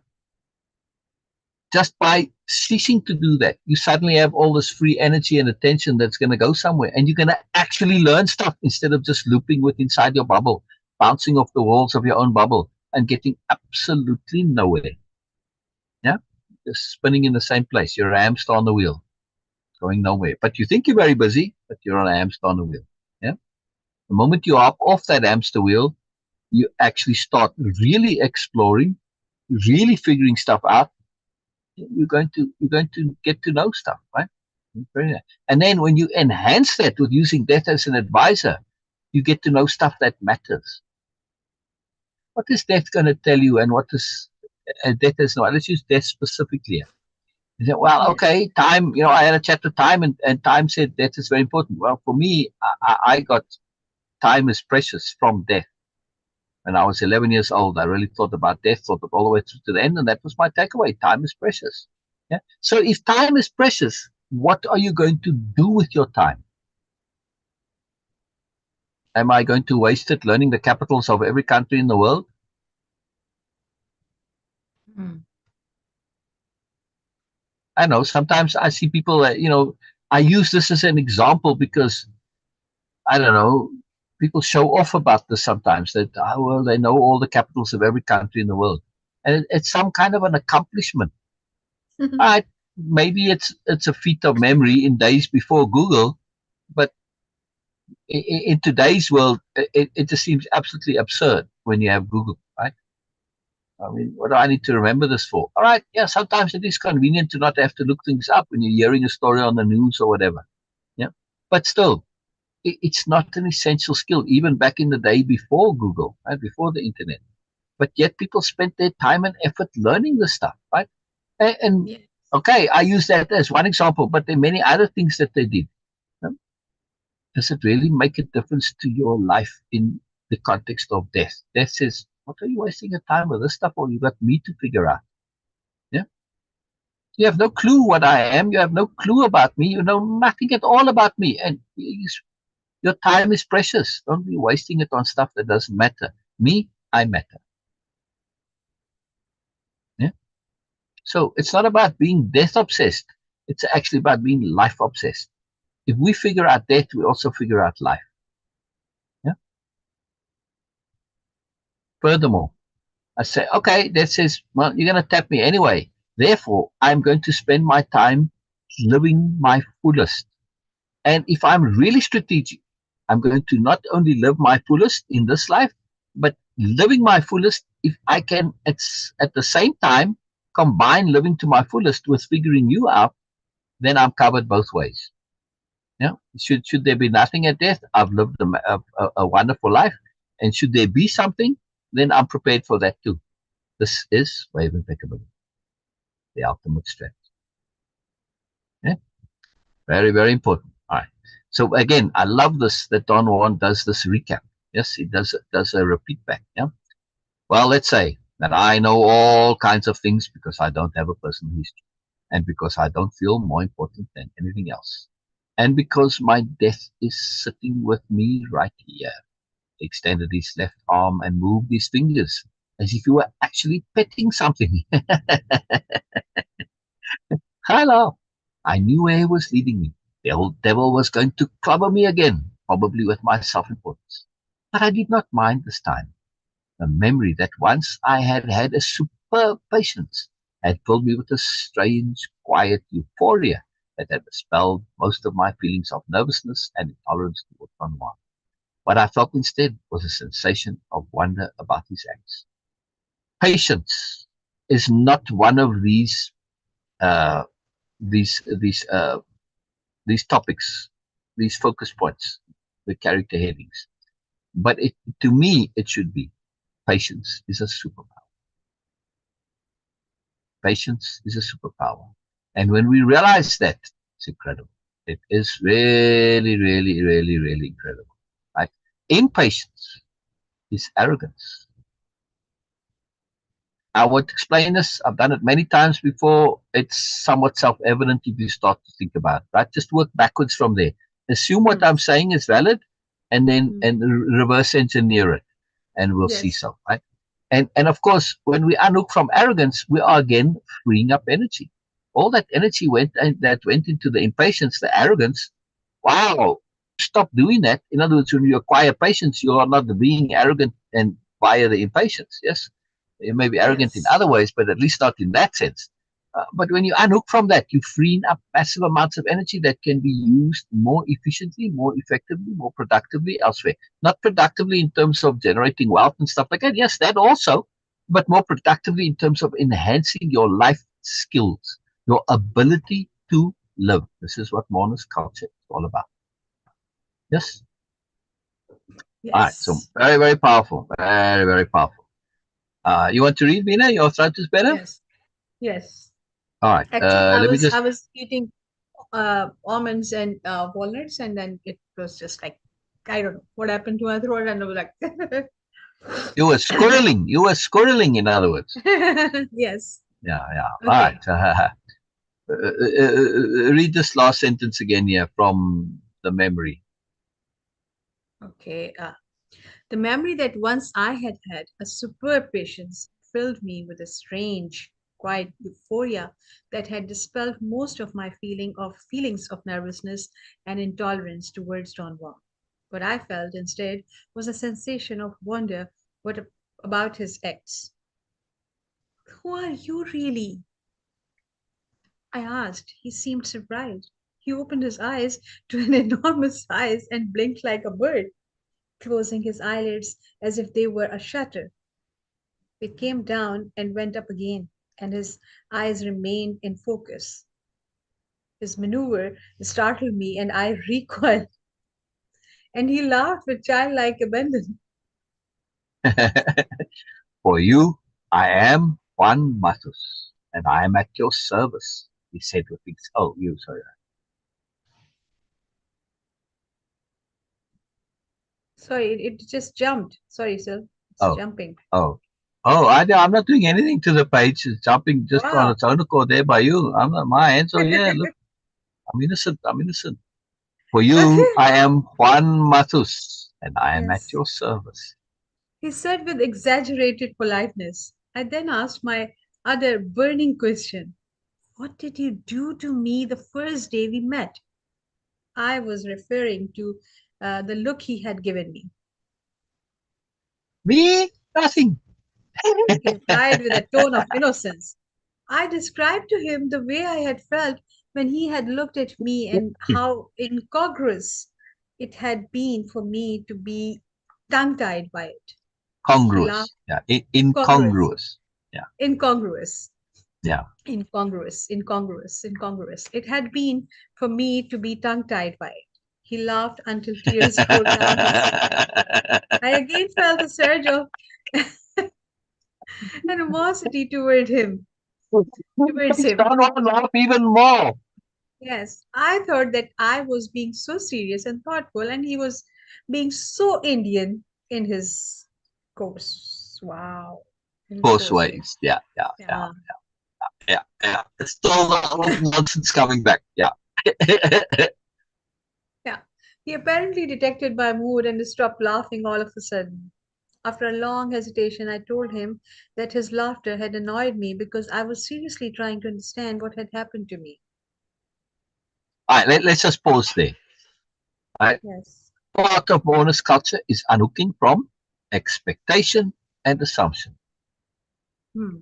Just by ceasing to do that, you suddenly have all this free energy and attention that's going to go somewhere, and you're going to actually learn stuff instead of just looping with inside your bubble, bouncing off the walls of your own bubble and getting absolutely nowhere. Yeah. Just spinning in the same place. You're a hamster on the wheel, going nowhere. But you think you're very busy, but you're on a hamster on the wheel. Yeah. The moment you hop off that hamster wheel, you actually start really exploring, really figuring stuff out. You're going to get to know stuff, right? Very nice. And then when you enhance that with using death as an advisor, you get to know stuff that matters. What is death going to tell you, and what is death as well? Let's use death specifically. You say, well, Yes. okay, time. I had a chat with time, and time said death is very important. Well, for me, I got time is precious from death. When I was 11 years old, I really thought about death, thought all the way through to the end, and that was my takeaway. Time is precious. Yeah. So if time is precious, what are you going to do with your time? Am I going to waste it learning the capitals of every country in the world? Mm. I know sometimes I see people that, I use this as an example because, I don't know, people show off about this sometimes that, well, they know all the capitals of every country in the world. And it's some kind of an accomplishment. Right? Maybe it's a feat of memory in days before Google, but in today's world, it just seems absolutely absurd when you have Google, right? I mean, what do I need to remember this for? All right, yeah, sometimes it is convenient to not have to look things up when you're hearing a story on the news or whatever. Yeah, but still, it's not an essential skill, even back in the day before Google, right? Before the internet. But yet people spent their time and effort learning this stuff, right? And Yes. okay, I use that as one example, but there are many other things that they did. Does it really make a difference to your life in the context of death? Death says, what are you wasting your time with this stuff? Or you got me to figure out. Yeah. You have no clue what I am. You have no clue about me. You know nothing at all about me. And your time is precious. Don't be wasting it on stuff that doesn't matter. Me, I matter. Yeah. So it's not about being death obsessed. It's actually about being life obsessed. If we figure out death, we also figure out life. Yeah. Furthermore, I say, okay, that says, well, you're going to tap me anyway. Therefore, I'm going to spend my time living my fullest. And if I'm really strategic, I'm going to not only live my fullest in this life, but living my fullest, if I can at the same time combine living to my fullest with figuring you out, then I'm covered both ways. Yeah. Should there be nothing at death, I've lived a wonderful life. And should there be something, then I'm prepared for that too. This is Way-Of-Impeccability, the ultimate strength. Yeah? Very, very important. All right. So again, I love this that Don Juan does this recap. Yes, he does a repeat back. Yeah. Well, let's say that I know all kinds of things because I don't have a personal history, and because I don't feel more important than anything else, and because my death is sitting with me right here. He extended his left arm and moved his fingers as if he were actually petting something. Hello. I knew where he was leading me. The old devil was going to clobber me again, probably with my self-importance. But I did not mind this time. a memory that once I had had a superb patience had filled me with a strange, quiet euphoria that had dispelled most of my feelings of nervousness and intolerance toward Don Juan. What I felt instead was a sensation of wonder about his acts. Patience is not one of uh, these these uh, these topics, these focus points, the character headings. But to me, it should be patience is a superpower. Patience is a superpower. And when we realize that, it's incredible. It is really, really, really, really incredible. Right? Impatience is arrogance. I would explain this. I've done it many times before. It's somewhat self-evident if you start to think about it. Right? Just work backwards from there. Assume what I'm saying is valid, and then reverse engineer it, and we'll see Yes. so. Right? And of course, when we unhook from arrogance, we are again freeing up energy. All that energy went into the impatience, the arrogance. Wow, stop doing that. In other words, when you acquire patience, you are not being arrogant and via the impatience. Yes, you may be arrogant in Yes. other ways, but at least not in that sense. But when you unhook from that, you free up massive amounts of energy that can be used more efficiently, more effectively, more productively elsewhere. Not productively in terms of generating wealth and stuff like that. Yes, that also, but more productively in terms of enhancing your life skills, your ability to live. This is what Moreness-Culture is all about. Yes. All right. So Yes. very, very powerful. Very, very powerful. You want to read, Mina? Your throat is better? Yes. Yes. All right. Actually, I Let me was just. I was eating almonds and walnuts, and then it was just like, I don't know what happened to my throat, and I was like, You were squirreling. You were squirreling, in other words. yes. Yeah, yeah. All Okay. right. Read this last sentence again here from the memory. Okay. The memory that once I had had a superb patience filled me with a strange, quiet euphoria that had dispelled most of my feelings of nervousness and intolerance towards Don Juan. What I felt instead was a sensation of wonder about his acts. Who are you really? I asked. He seemed surprised. He opened his eyes to an enormous size and blinked like a bird, closing his eyelids as if they were a shutter. It came down and went up again, and his eyes remained in focus. His maneuver startled me, and I recoiled, and he laughed with childlike abandon. For you, I am Juan Matus, and I am at your service, he said with his. Oh, you, sorry. Sorry, it just jumped. Sorry, sir. It's Oh, jumping. oh. Oh, I'm not doing anything to the page. It's jumping just on Wow. its own accord there by you. I'm not, my hands are here. Look, I'm innocent. I'm innocent. For you, Okay. I am Juan Matus, and I am at Yes. your service. He said with exaggerated politeness. I then asked my other burning question. What did you do to me the first day we met? I was referring to the look he had given me. Me? Nothing. He replied with a tone of innocence. I described to him the way I had felt when he had looked at me and how incongruous it had been for me to be tongue tied by it. He laughed. Congruous. Yeah. Congruous. Incongruous. Yeah. Incongruous. Yeah. Incongruous. It had been for me to be tongue tied by it. He laughed until tears rolled down his cheeks. I again felt a surge of animosity towards Makes him. Don Juan laugh even more. Yes, I thought that I was being so serious and thoughtful, and he was being so Indian in his course. Wow, in his Both course way. ways. Yeah. Yeah. Yeah. Yeah, Yeah. Yeah. It's still the old nonsense coming back. Yeah. yeah. He apparently detected my mood and stopped laughing all of a sudden. After a long hesitation, I told him that his laughter had annoyed me because I was seriously trying to understand what had happened to me. All right. Let's just pause there. All right. Yes. Part of Moreness culture is unhooking from expectation and assumption. Hmm.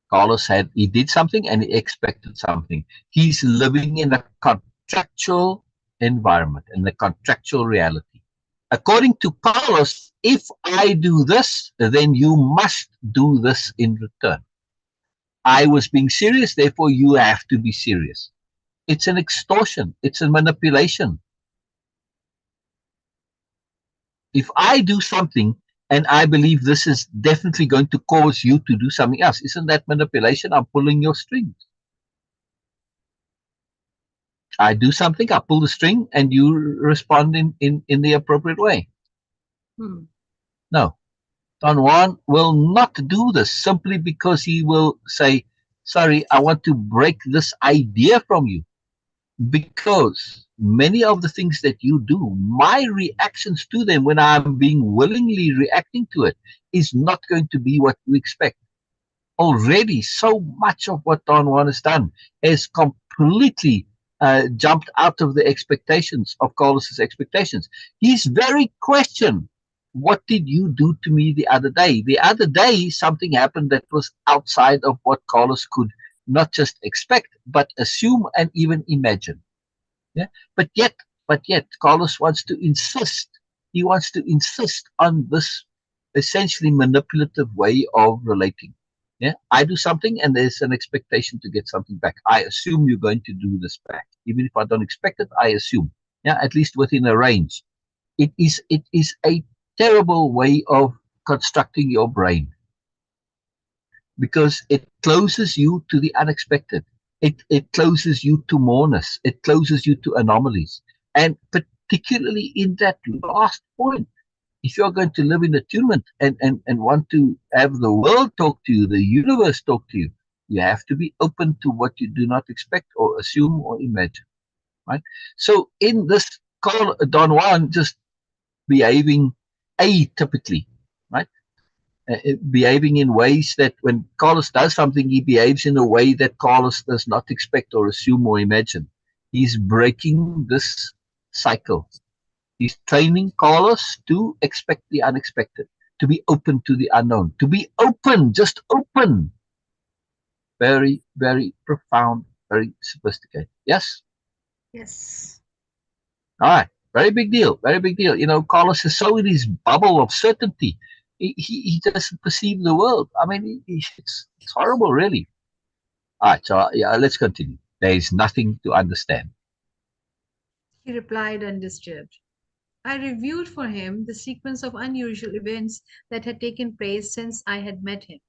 Carlos he did something and he expected something. He's living in a contractual environment, in a contractual reality. According to Carlos, if I do this, then you must do this in return. I was being serious, therefore you have to be serious. It's an extortion. It's a manipulation. If I do something and I believe this is definitely going to cause you to do something else, isn't that manipulation? I'm pulling your strings. I do something, I pull the string, and you respond in the appropriate way. Hmm. No. Don Juan will not do this simply because he will say, sorry, I want to break this idea from you. Because many of the things that you do, my reactions to them when I'm being willingly reacting to it is not going to be what you expect. Already, so much of what Don Juan has done is completely jumped out of the expectations of Carlos's expectations. His very question, what did you do to me the other day? The other day, something happened that was outside of what Carlos could not just expect, but assume and even imagine. Yeah, but yet, Carlos wants to insist. He wants to insist on this essentially manipulative way of relating. Yeah, I do something and there's an expectation to get something back. I assume you're going to do this back, even if I don't expect it. I assume, yeah, at least within a range. It is a terrible way of constructing your brain because it closes you to the unexpected. It closes you to moreness. It closes you to anomalies. And particularly in that last point, if you're going to live in attunement and want to have the world talk to you, the universe talk to you, you have to be open to what you do not expect or assume or imagine. Right? So in this call, Don Juan just behaving atypically, right? Behaving in ways that when Carlos does something, he behaves in a way that Carlos does not expect or assume or imagine. He's breaking this cycle. He's training Carlos to expect the unexpected, to be open to the unknown, to be open, just open. Very, very profound, very sophisticated. Yes? Yes. All right. Very big deal. Very big deal. You know, Carlos is so in his bubble of certainty. He doesn't perceive the world. I mean, it's horrible, really. All right. So, yeah, let's continue. There is nothing to understand. He replied undisturbed. I reviewed for him the sequence of unusual events that had taken place since I had met him,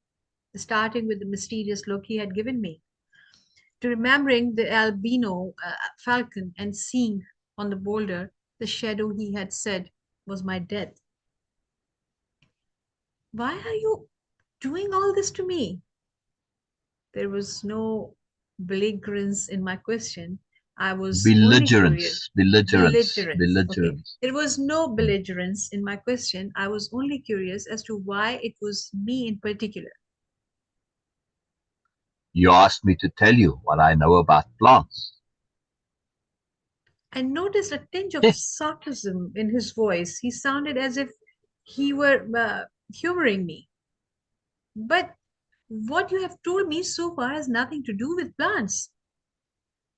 starting with the mysterious look he had given me, to remembering the albino falcon and seeing on the boulder the shadow he had said was my death. Why are you doing all this to me? There was no belligerence in my question. I was only curious. Belligerence, belligerence, Belligerence. Okay. belligerence. There was no Hmm. belligerence in my question. I was only curious as to why it was me in particular. You asked me to tell you what I know about plants. I noticed a tinge of sarcasm in his voice. He sounded as if he were humoring me. But what you have told me so far has nothing to do with plants.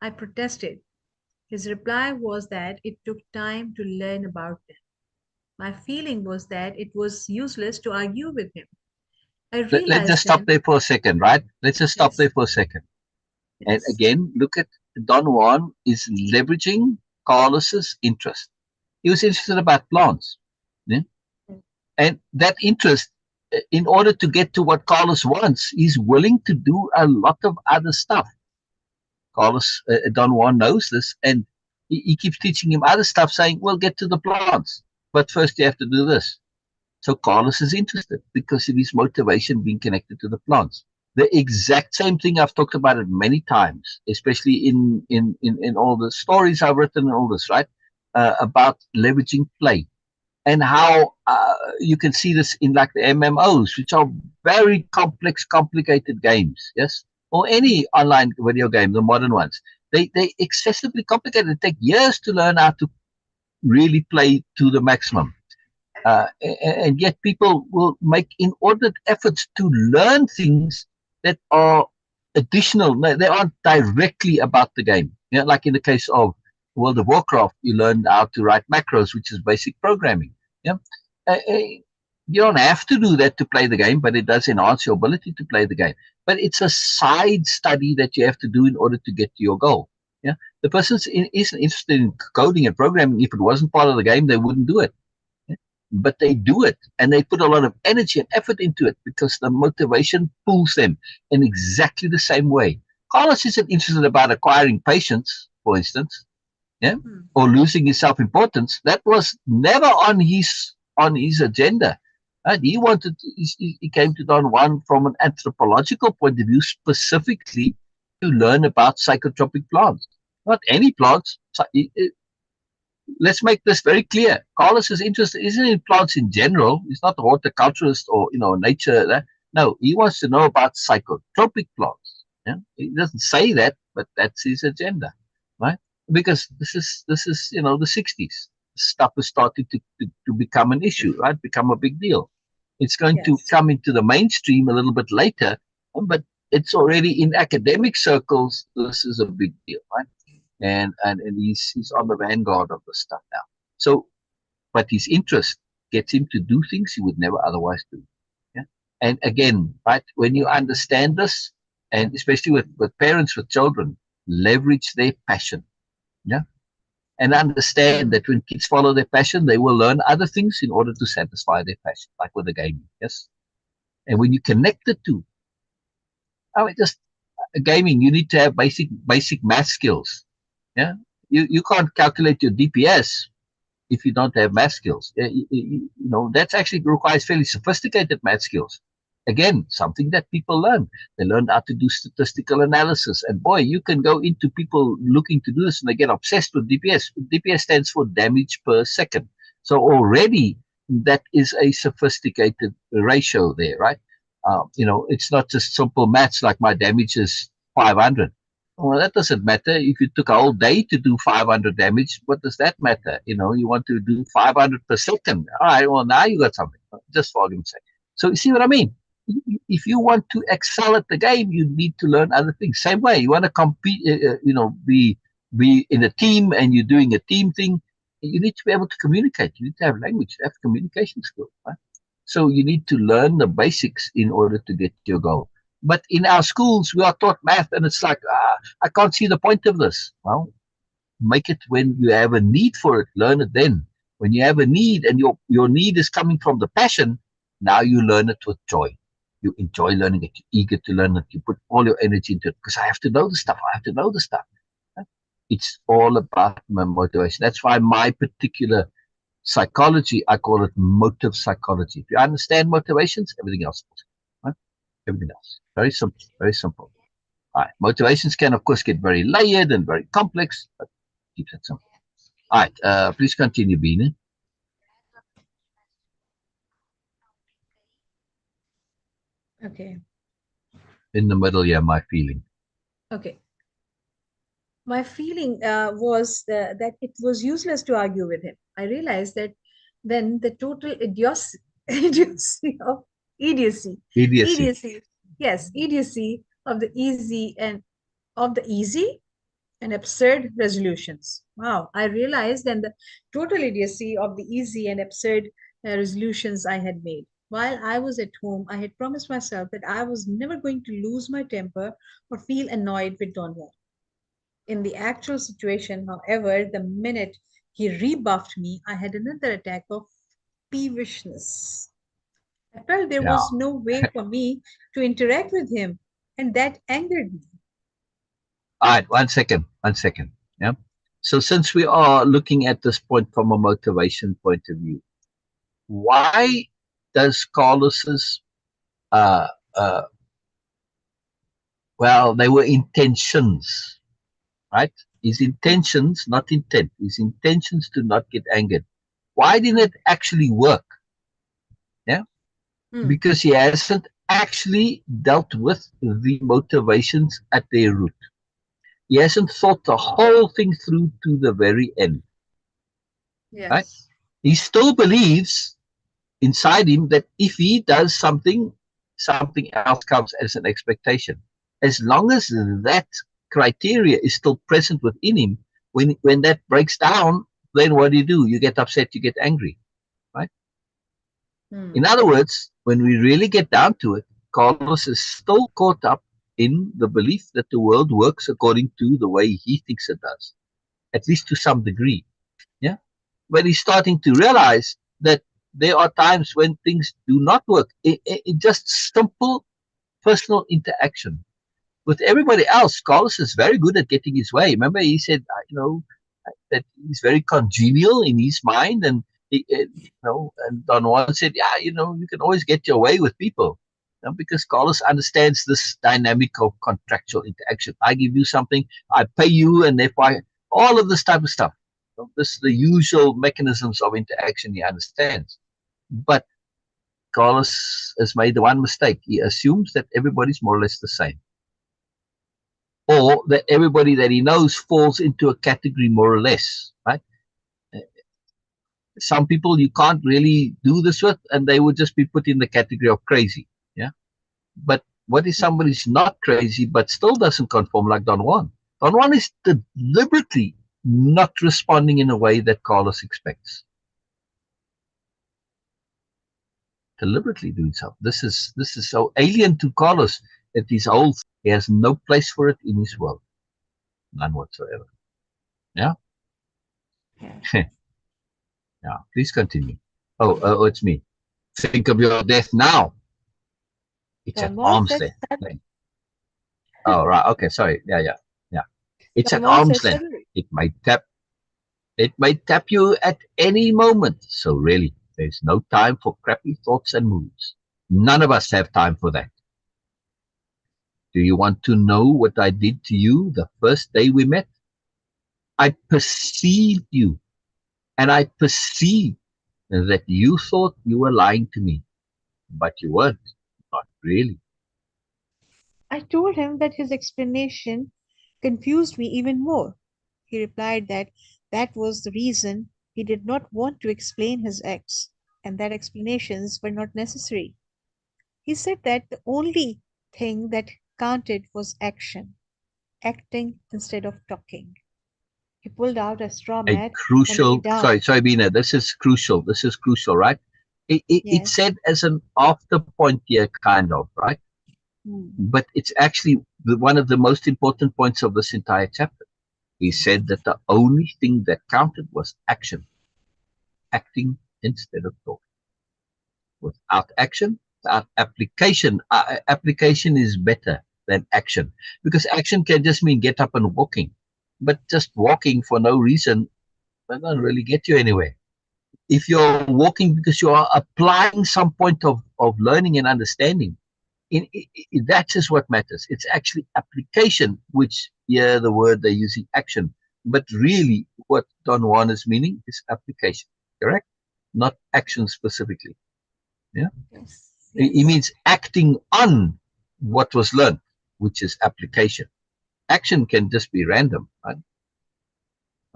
I protested. His reply was that it took time to learn about them. My feeling was that it was useless to argue with him. I Let's just realized stop then, there for a second, right? Let's just stop yes, there for a second. And yes, again, look at Don Juan is leveraging Carlos's interest. He was interested about plants. Yeah? And that interest, in order to get to what Carlos wants, he's willing to do a lot of other stuff. Don Juan knows this, and he keeps teaching him other stuff, saying, "We'll get to the plants, but first you have to do this." So Carlos is interested because of his motivation being connected to the plants. The exact same thing I've talked about it many times, especially in all the stories I've written and all this, right? About leveraging play and how you can see this in like the MMOs, which are very complex, complicated games, yes, or any online video game, the modern ones. They excessively complicated. They take years to learn how to really play to the maximum. And yet people will make inordinate efforts to learn things that are additional. No, they aren't directly about the game. You know, like in the case of World of Warcraft, you learn how to write macros, which is basic programming. Yeah, you don't have to do that to play the game, but it does enhance your ability to play the game. But it's a side study that you have to do in order to get to your goal. Yeah, the person isn't interested in coding and programming. If it wasn't part of the game, they wouldn't do it. Yeah? But they do it, and they put a lot of energy and effort into it because the motivation pulls them in exactly the same way. Carlos isn't interested about acquiring patience, for instance, yeah, or losing his self-importance. That was never on his agenda. And he wanted he came to Don Juan from an anthropological point of view, specifically to learn about psychotropic plants. Not any plants. Let's make this very clear. Carlos's interest isn't in plants in general. He's not a horticulturist or nature. No, he wants to know about psychotropic plants. Yeah? He doesn't say that, but that's his agenda, right? Because this is the 60s. Stuff is starting to become an issue, right? Become a big deal. It's going to come into the mainstream a little bit later, but it's already in academic circles. This is a big deal, right? And he's on the vanguard of the stuff now. So, but his interest gets him to do things he would never otherwise do. Yeah. And again, right, when you understand this, and especially with parents with children, leverage their passion. Yeah. And understand that when kids follow their passion, they will learn other things in order to satisfy their passion, like with the gaming. Yes. And when you connect the two, just gaming, you need to have basic math skills. Yeah, you can't calculate your DPS if you don't have math skills. That actually requires fairly sophisticated math skills. Again, something that people learn. They learn how to do statistical analysis. And boy, you can go into people looking to do this and they get obsessed with DPS. DPS stands for damage per second. So already that is a sophisticated ratio there, right? It's not just simple maths like my damage is 500. Well, that doesn't matter. If you took a whole day to do 500 damage, what does that matter? You want to do 500 per second. All right, well, now you got something, just for argument's sake. So you see what I mean? If you want to excel at the game, you need to learn other things. Same way, you want to compete, be in a team and you're doing a team thing, you need to be able to communicate. You need to have language, have communication skills, right? So you need to learn the basics in order to get your goal. But in our schools, we are taught math, and it's like, I can't see the point of this. Well, make it when you have a need for it. Learn it then. When you have a need and your need is coming from the passion, now you learn it with joy. You enjoy learning it. You're eager to learn it. You put all your energy into it because I have to know the stuff. I have to know the stuff. It's all about my motivation. That's why my particular psychology, I call it motive psychology. If you understand motivations, everything else. Right? Everything else. Very simple. Very simple. All right. Motivations can, of course, get very layered and very complex, but keep it simple. All right. Please continue, Bina. Okay. In the middle, yeah, my feeling. Okay. My feeling was that it was useless to argue with him. I realized that then the total idiocy of idiocy, yes, idiocy of the easy and absurd resolutions. Wow, I realized then the total idiocy of the easy and absurd resolutions I had made. While I was at home, I had promised myself that I was never going to lose my temper or feel annoyed with Don Juan. In the actual situation, however, the minute he rebuffed me, I had another attack of peevishness. I felt there Yeah. was no way for me to interact with him, and that angered me. All right. 1 second. 1 second. Yeah. So since we are looking at this point from a motivation point of view, why does Carlos's uh, uh, well, they were intentions, right? His intentions, not intent, his intentions to not get angered. Why didn't it actually work? Yeah, because he hasn't actually dealt with the motivations at their root. He hasn't thought the whole thing through to the very end. Yes. Right? He still believes inside him that if he does something, something else comes as an expectation. As long as that criteria is still present within him, when that breaks down, then what do? You get upset, you get angry, right? In other words, when we really get down to it, Carlos is still caught up in the belief that the world works according to the way he thinks it does, at least to some degree. Yeah, but he's starting to realize that there are times when things do not work. It just simple personal interaction with everybody else. Carlos is very good at getting his way. Remember, he said, that he's very congenial in his mind, and and Don Juan said, yeah, you can always get your way with people, because Carlos understands this dynamic of contractual interaction. I give you something, I pay you, and if all of this type of stuff. This is the usual mechanisms of interaction he understands. But Carlos has made the one mistake. He assumes that everybody's more or less the same, or that everybody that he knows falls into a category more or less, right? Some people you can't really do this with, and they would just be put in the category of crazy. Yeah. But what if somebody's not crazy but still doesn't conform, like Don Juan? Don Juan is deliberately not responding in a way that Carlos expects. Deliberately doing so. This is so alien to Carlos that he has no place for it in his world. None whatsoever. Yeah? Yeah. Please continue. Oh, it's me. Think of your death now. It's at arm's length. Oh, right. Okay, sorry. Yeah. It's at arm's length. It may tap you at any moment. So really, there's no time for crappy thoughts and moods. None of us have time for that. Do you want to know what I did to you the first day we met? I perceived you, and I perceived that you thought you were lying to me, but you weren't. Not really. I told him that his explanation confused me even more. He replied that that was the reason he did not want to explain his acts, and that explanations were not necessary. He said that the only thing that counted was action, acting instead of talking. He pulled out a straw mat and lay down. Sorry, Bina, this is crucial, right? It's said as an after point here, kind of, right? But it's actually one of the most important points of this entire chapter. He said that the only thing that counted was action, acting instead of talking. Without action, without application, application is better than action, because action can just mean get up and walking, but just walking for no reason doesn't really get you anywhere. If you're walking because you are applying some point of learning and understanding, that is what matters. It's actually application, which here the word they're using action, but really what Don Juan is meaning is application, correct? Not action specifically. Yeah. Yes. It means acting on what was learned, which is application. Action can just be random, right?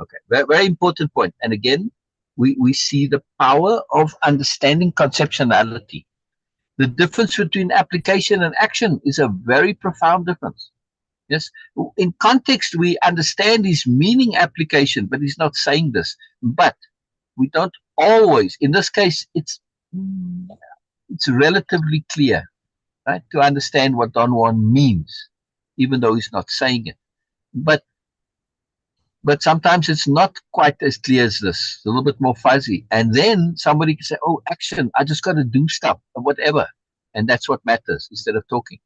Okay, very, very important point. And again, we see the power of understanding conceptuality. The difference between application and action is a very profound difference. Yes, in context, we understand his meaning application, but he's not saying this. But we don't always, in this case, it's relatively clear, right, to understand what Don Juan means, even though he's not saying it. But sometimes it's not quite as clear as this. It's a little bit more fuzzy. And then somebody can say, oh, action, I just got to do stuff, or whatever. And that's what matters, instead of talking.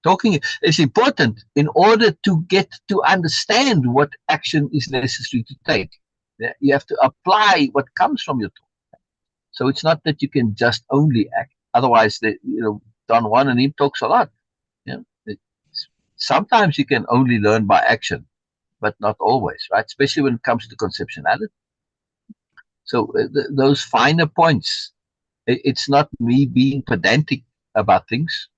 Talking is important in order to get to understand what action is necessary to take. You have to apply what comes from your talk. So it's not that you can just only act. Otherwise, Don Juan and him talks a lot. Sometimes you can only learn by action, but not always, right? Especially when it comes to conceptuality. So those finer points, it's not me being pedantic about things,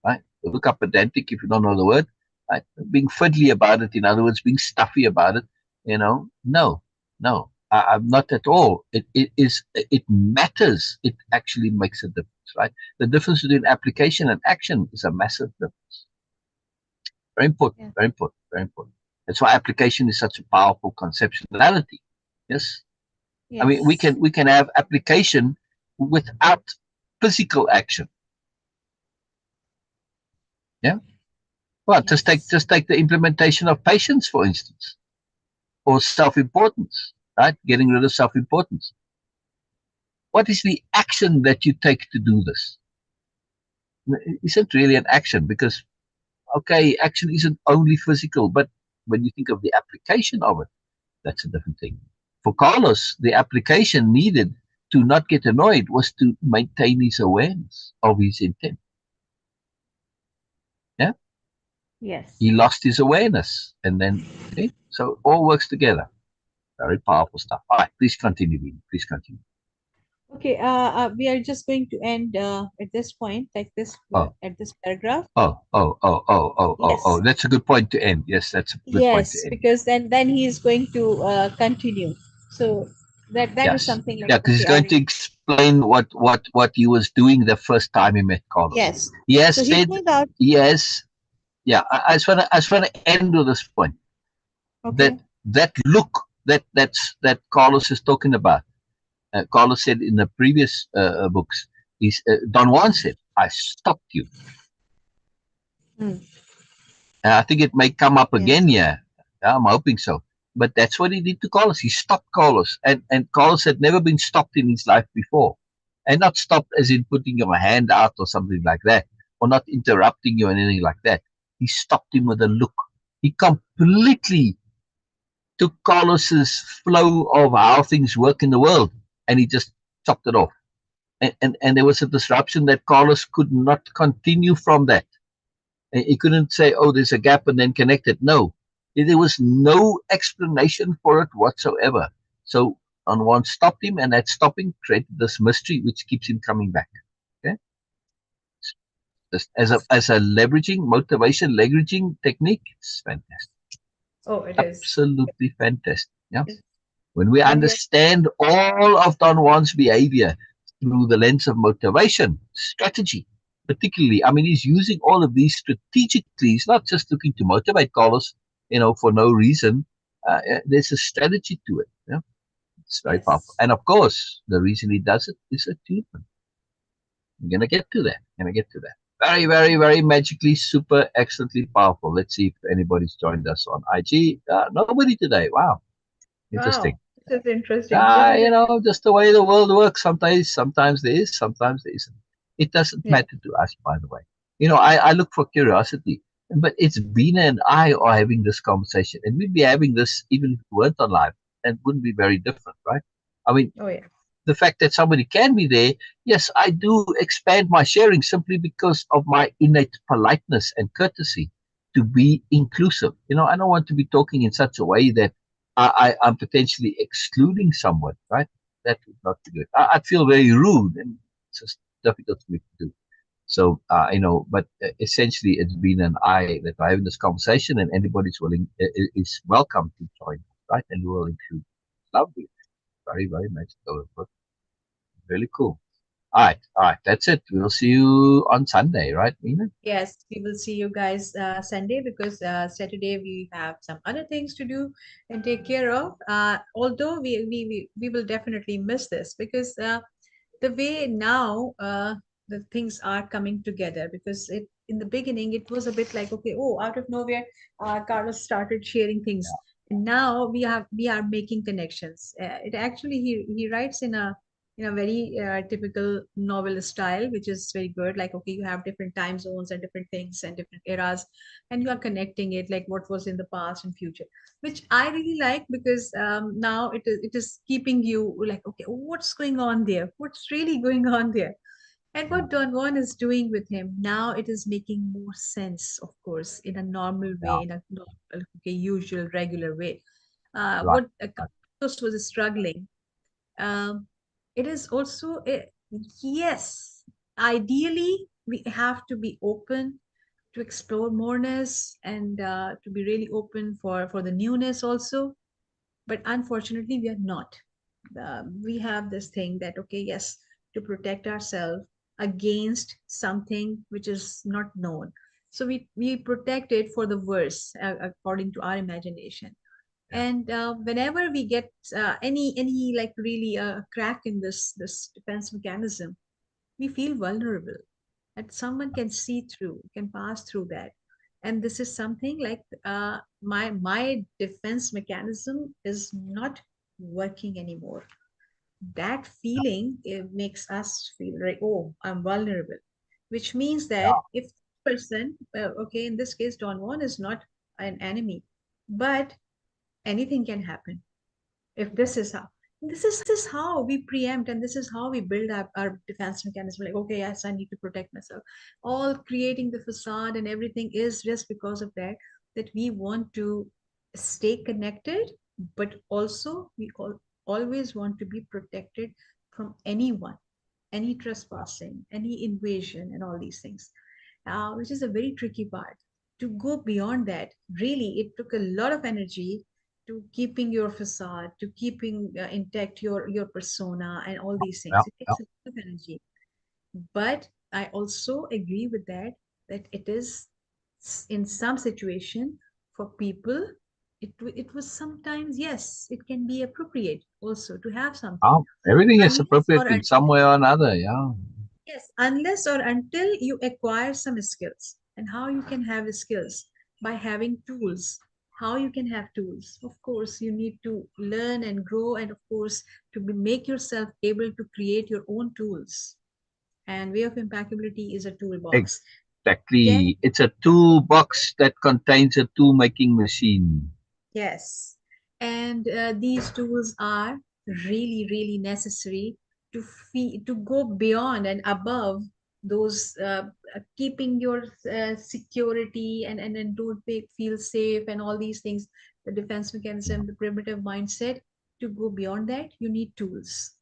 right? Look up pedantic if you don't know the word, right? Being fiddly about it, in other words, being stuffy about it, no. Not at all. It matters. It actually makes a difference, right? The difference between application and action is a massive difference. Very important, Yeah. very important, very important. That's why application is such a powerful conceptuality. Yes. I mean, Yes. we can have application without physical action. Yeah. Well, Yes. just take the implementation of patience, for instance, or self-importance, right? Getting rid of self-importance. What is the action that you take to do this? It isn't really an action because, okay, action isn't only physical, but when you think of the application of it, that's a different thing. For Carlos, the application needed to not get annoyed was to maintain his awareness of his intent. Yeah, he Yes. lost his awareness, and then see, so it all works together. Very powerful stuff. All right, please continue, Dean. Please continue. Okay, we are just going to end at this point, like this, Oh, at this paragraph. oh. Yes. That's a good point to end. Yes, that's a good point to Yes, end. because then he is going to continue. So that is Yes, something like, yeah, because he's okay, going to explain what he was doing the first time he met Carlos. yes. He has So he said pulled out. yes. Yeah, I just want to end with this point that Okay. that look that Carlos is talking about. Carlos said in the previous books, Don Juan said, "I stopped you." Hmm. I think it may come up Yes. again here. Yeah, I'm hoping so. But that's what he did to Carlos. He stopped Carlos, and Carlos had never been stopped in his life before, and not stopped as in putting your hand out or something like that, or not interrupting you or anything like that. He stopped him with a look. He completely took Carlos's flow of how things work in the world, and he just chopped it off. And there was a disruption that Carlos could not continue from that. And he couldn't say, "Oh, there's a gap," and then connect it. No, there was no explanation for it whatsoever. So on one stopped him, and that stopping created this mystery which keeps him coming back. Okay, just as a leveraging motivation leveraging technique, it's fantastic, Oh, it is. absolutely fantastic. Yeah. Yes. When we When we are, understand all of Don Juan's behavior through the lens of motivation, strategy, particularly, I mean, he's using all of these strategically. He's not just looking to motivate Carlos, for no reason. There's a strategy to it. Yeah? It's very powerful. yes. And of course, the reason he does it is attunement. I'm going to get to that. I'm going to get to that. Very, very, very magically, super, excellently powerful. Let's see if anybody's joined us on IG. Nobody today. Wow. Interesting. Wow, this is interesting. This is interesting. Just the way the world works. Sometimes there is, sometimes there isn't. It doesn't Yeah. matter to us, by the way. I look for curiosity, but it's Bina and I are having this conversation, and we'd be having this even if we weren't on live, and it wouldn't be very different, right? I mean, Oh, yeah. the fact that somebody can be there, yes, I do expand my sharing simply because of my innate politeness and courtesy to be inclusive. I don't want to be talking in such a way that I'm potentially excluding someone, right? That would not be good. I'd feel very rude, and it's just difficult for me to do. So, but essentially it's been an I that are having this conversation, and anybody's willing is welcome to join, right? And we will include. Lovely. Very, very magical. Really cool. All right. That's it. We'll see you on Sunday, right, Mina? Yes, we will see you guys Sunday because Saturday we have some other things to do and take care of. Although we will definitely miss this because the way now the things are coming together, because in the beginning it was a bit like, okay, oh, out of nowhere Carlos started sharing things, and now we are making connections. It actually, he writes in a very typical novel style, which is very good. Like, okay, you have different time zones and different things and different eras, and you are connecting it like what was in the past and future, which I really like, because now it is keeping you like, okay, what's going on there? What's really going on there? And what Don Juan is doing with him now, it is making more sense, of course, in a normal Yeah. way, in a normal, okay, usual, regular way. Right. What Right. Carlos was struggling, um, it is also yes, ideally we have to be open to explore moreness, and to be really open for the newness also. But unfortunately, we are not. We have this thing that, okay, yes, to protect ourselves against something which is not known. So we protect it for the worse, according to our imagination. Yeah. And whenever we get any like really crack in this defense mechanism, we feel vulnerable, that someone can see through, can pass through that. And this is something like my defense mechanism is not working anymore. That feeling, it makes us feel like, oh, I'm vulnerable, which means that Yeah. if person, okay, in this case, Don Juan is not an enemy, but anything can happen. If this is how we preempt, and this is how we build up our defense mechanism, like, okay, yes, I need to protect myself. All creating the facade and everything is just because of that we want to stay connected, but also always want to be protected from anyone, any trespassing, any invasion, and all these things, which is a very tricky part. To go beyond that, really, it took a lot of energy to keeping your facade, to keeping intact your persona, and all these Yeah. things. It Yeah. takes a lot of energy. But I also agree with that it is in some situation for people, it was sometimes, yes, it can be appropriate also to have something, Everything is unless appropriate or in some way or another. Yeah. yes, unless or until you acquire some skills. And how you can have skills? By having tools. How you can have tools? Of course, you need to learn and grow, and of course, make yourself able to create your own tools. And Way of Impeccability is a toolbox. Can Exactly. It's a toolbox that contains a tool making machine. Yes. And these tools are really, really necessary to go beyond and above those keeping your security, and don't feel safe, and all these things, the defense Yeah. mechanism, the primitive mindset. To go beyond that, you need tools.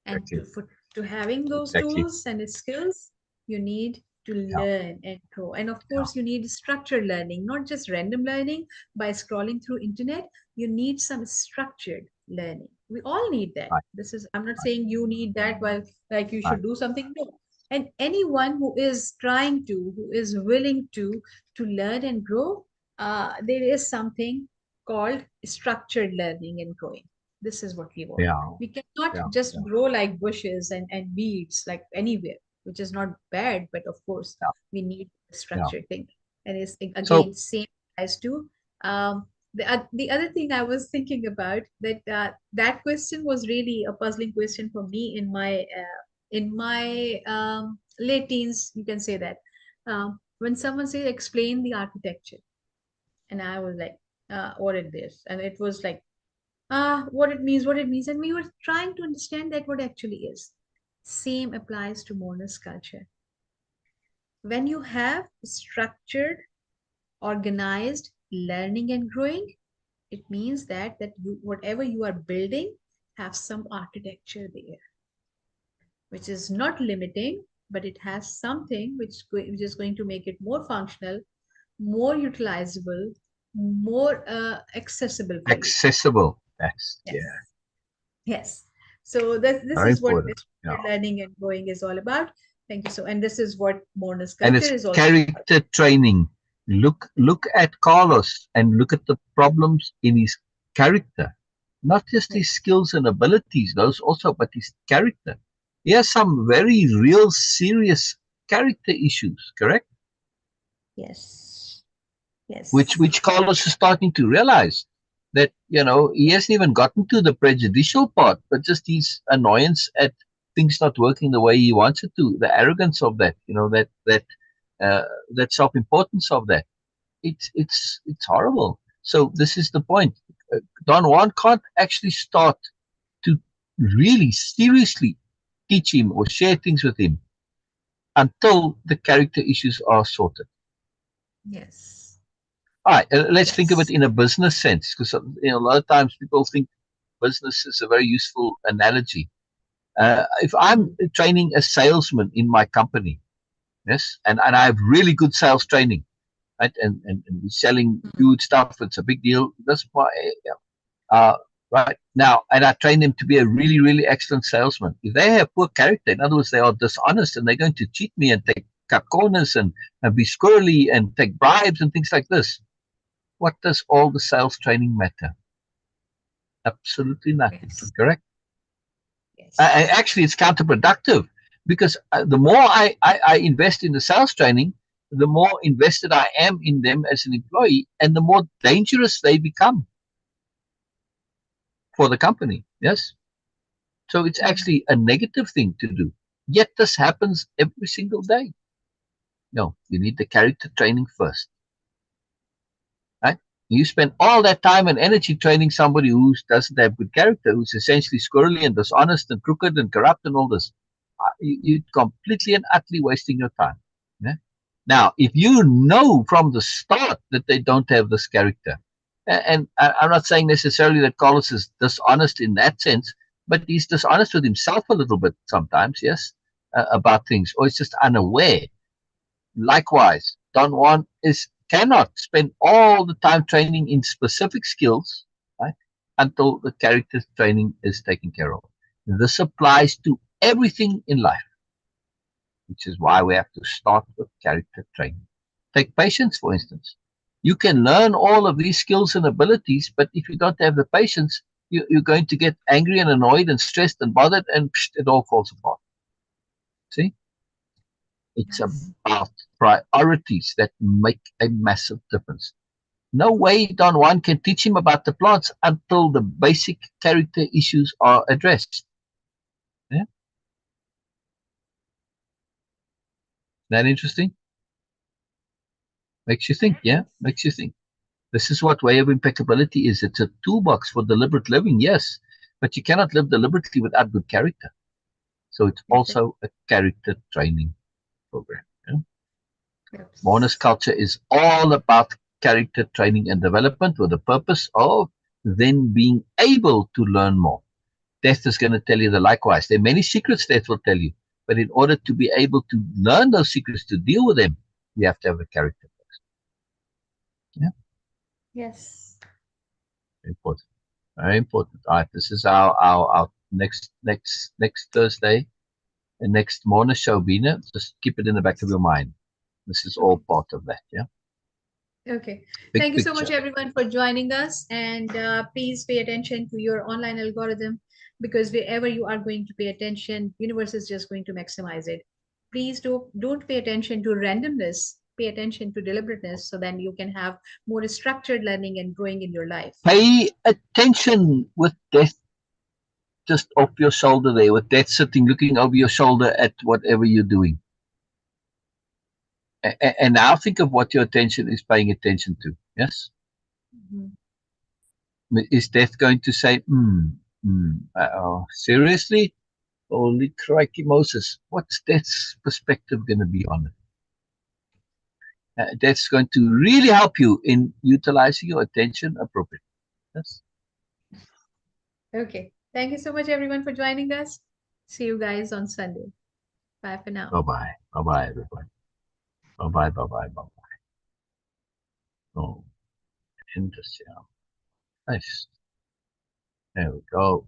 And Exactly. to having those Exactly. tools and skills, you need to Yeah. learn and grow. And of Yeah. course, you need structured learning, not just random learning by scrolling through internet. You need some structured learning. We all need that. Right. This is, I'm not saying you need that while like you Right. should do something. No. And anyone who is trying to, who is willing to learn and grow, there is something called structured learning and growing. This is what we want. Yeah. We cannot Yeah. just Yeah. grow like bushes and weeds like anywhere, which is not bad, but of course Yeah. we need a Yeah. structured thing. And it's So again same as to the other thing I was thinking about, that that question was really a puzzling question for me in my late teens, you can say that. When someone says explain the architecture, and I was like, what is this? And it was like, what it means, and we were trying to understand that what actually is. Same applies to Moreness-Culture. When you have structured, organized learning and growing, it means that you, whatever you are building, have some architecture there, which is not limiting, but it has something which is going to make it more functional, more utilizable, more accessible for you. accessible. That's, Yes. yeah, Yes. So this very is what important. this Yeah. learning and growing is all about. Thank you. So, and this is what And Moreness-Culture it's is also about. character training. Look at Carlos and look at the problems in his character. Not just Yes. his skills and abilities, those also, but his character. He has some very real serious character issues, correct? Yes. which Yes. which Carlos is starting to realize that he hasn't even gotten to the prejudicial part, but just his annoyance at things not working the way he wants it to, the arrogance of that, uh, that self-importance of that. It's horrible. So this is the point. Don Juan can't actually start to really seriously teach him or share things with him until the character issues are sorted. Yes. All right, let's think of it Yes. in a business sense, because a lot of times people think business is a very useful analogy. If I'm Mhm. training a salesman in my company, yes, and I have really good sales training, right, and we're selling Mhm. good stuff, it's a big deal. That's why, yeah. Right now, and I train them to be a really, really excellent salesman. If they have poor character, in other words, they are dishonest and they're going to cheat me and cut corners and be squirrely and take bribes and things like this, what does all the sales training matter? Absolutely nothing. Yes. Correct? Yes. Actually, it's counterproductive because the more I invest in the sales training, the more invested I am in them as an employee, and the more dangerous they become for the company. Yes. So it's actually a negative thing to do. Yet this happens every single day. No, you need the character training first. Right? You spend all that time and energy training somebody who doesn't have good character, who's essentially squirrely and dishonest and crooked and corrupt and all this. You're completely and utterly wasting your time. Yeah? Now, if you know from the start that they don't have this character, and I'm not saying necessarily that Carlos is dishonest in that sense, but he's dishonest with himself a little bit sometimes, yes, about things, or he's just unaware. Likewise, Don Juan cannot spend all the time training in specific skills, right, until the character training is taken care of. This applies to everything in life, which is why we have to start with character training. Take patience, for instance. You can learn all of these skills and abilities, but if you don't have the patience, you're going to get angry and annoyed and stressed and bothered, and it all falls apart. See? It's Yes. about priorities that make a massive difference. No way Don Juan can teach him about the plants until the basic character issues are addressed. Yeah? That interesting? Makes you think, yeah? Yes. Makes you think. This is what Way of Impeccability is. It's a toolbox for deliberate living, yes, but you cannot live deliberately without good character. So it's Exactly. also a character training program. Yeah? Yes. Moreness-Culture is all about character training and development with the purpose of then being able to learn more. Death is going to tell you the likewise. There are many secrets Death will tell you, but in order to be able to learn those secrets, to deal with them, you have to have a character first. Yeah, Yes. important. Very important. All right, this is our next Thursday and next morning show, Bina. Just keep it in the back of Yes. your mind. This is all Okay. part of that. Yeah, Okay. big Thank you so much, picture. everyone, for joining us. And please pay attention to your online algorithm, because wherever you are going to pay attention, universe is just going to maximize it. Please don't pay attention to randomness. Pay attention to deliberateness, so then you can have more structured learning and growing in your life. Pay attention with Death just off your shoulder there, with Death sitting looking over your shoulder at whatever you're doing. And now think of what your attention is paying attention to. Yes? Mhm. Is Death going to say, seriously? Holy crikey, Moses. What's Death's perspective going to be on it? That's going to really help you in utilizing your attention appropriately. Yes? Okay. Thank you so much, everyone, for joining us. See you guys on Sunday. Bye for now. Bye-bye. Bye-bye, everybody. Bye-bye, bye-bye, bye-bye. Oh, interesting. Nice. There we go.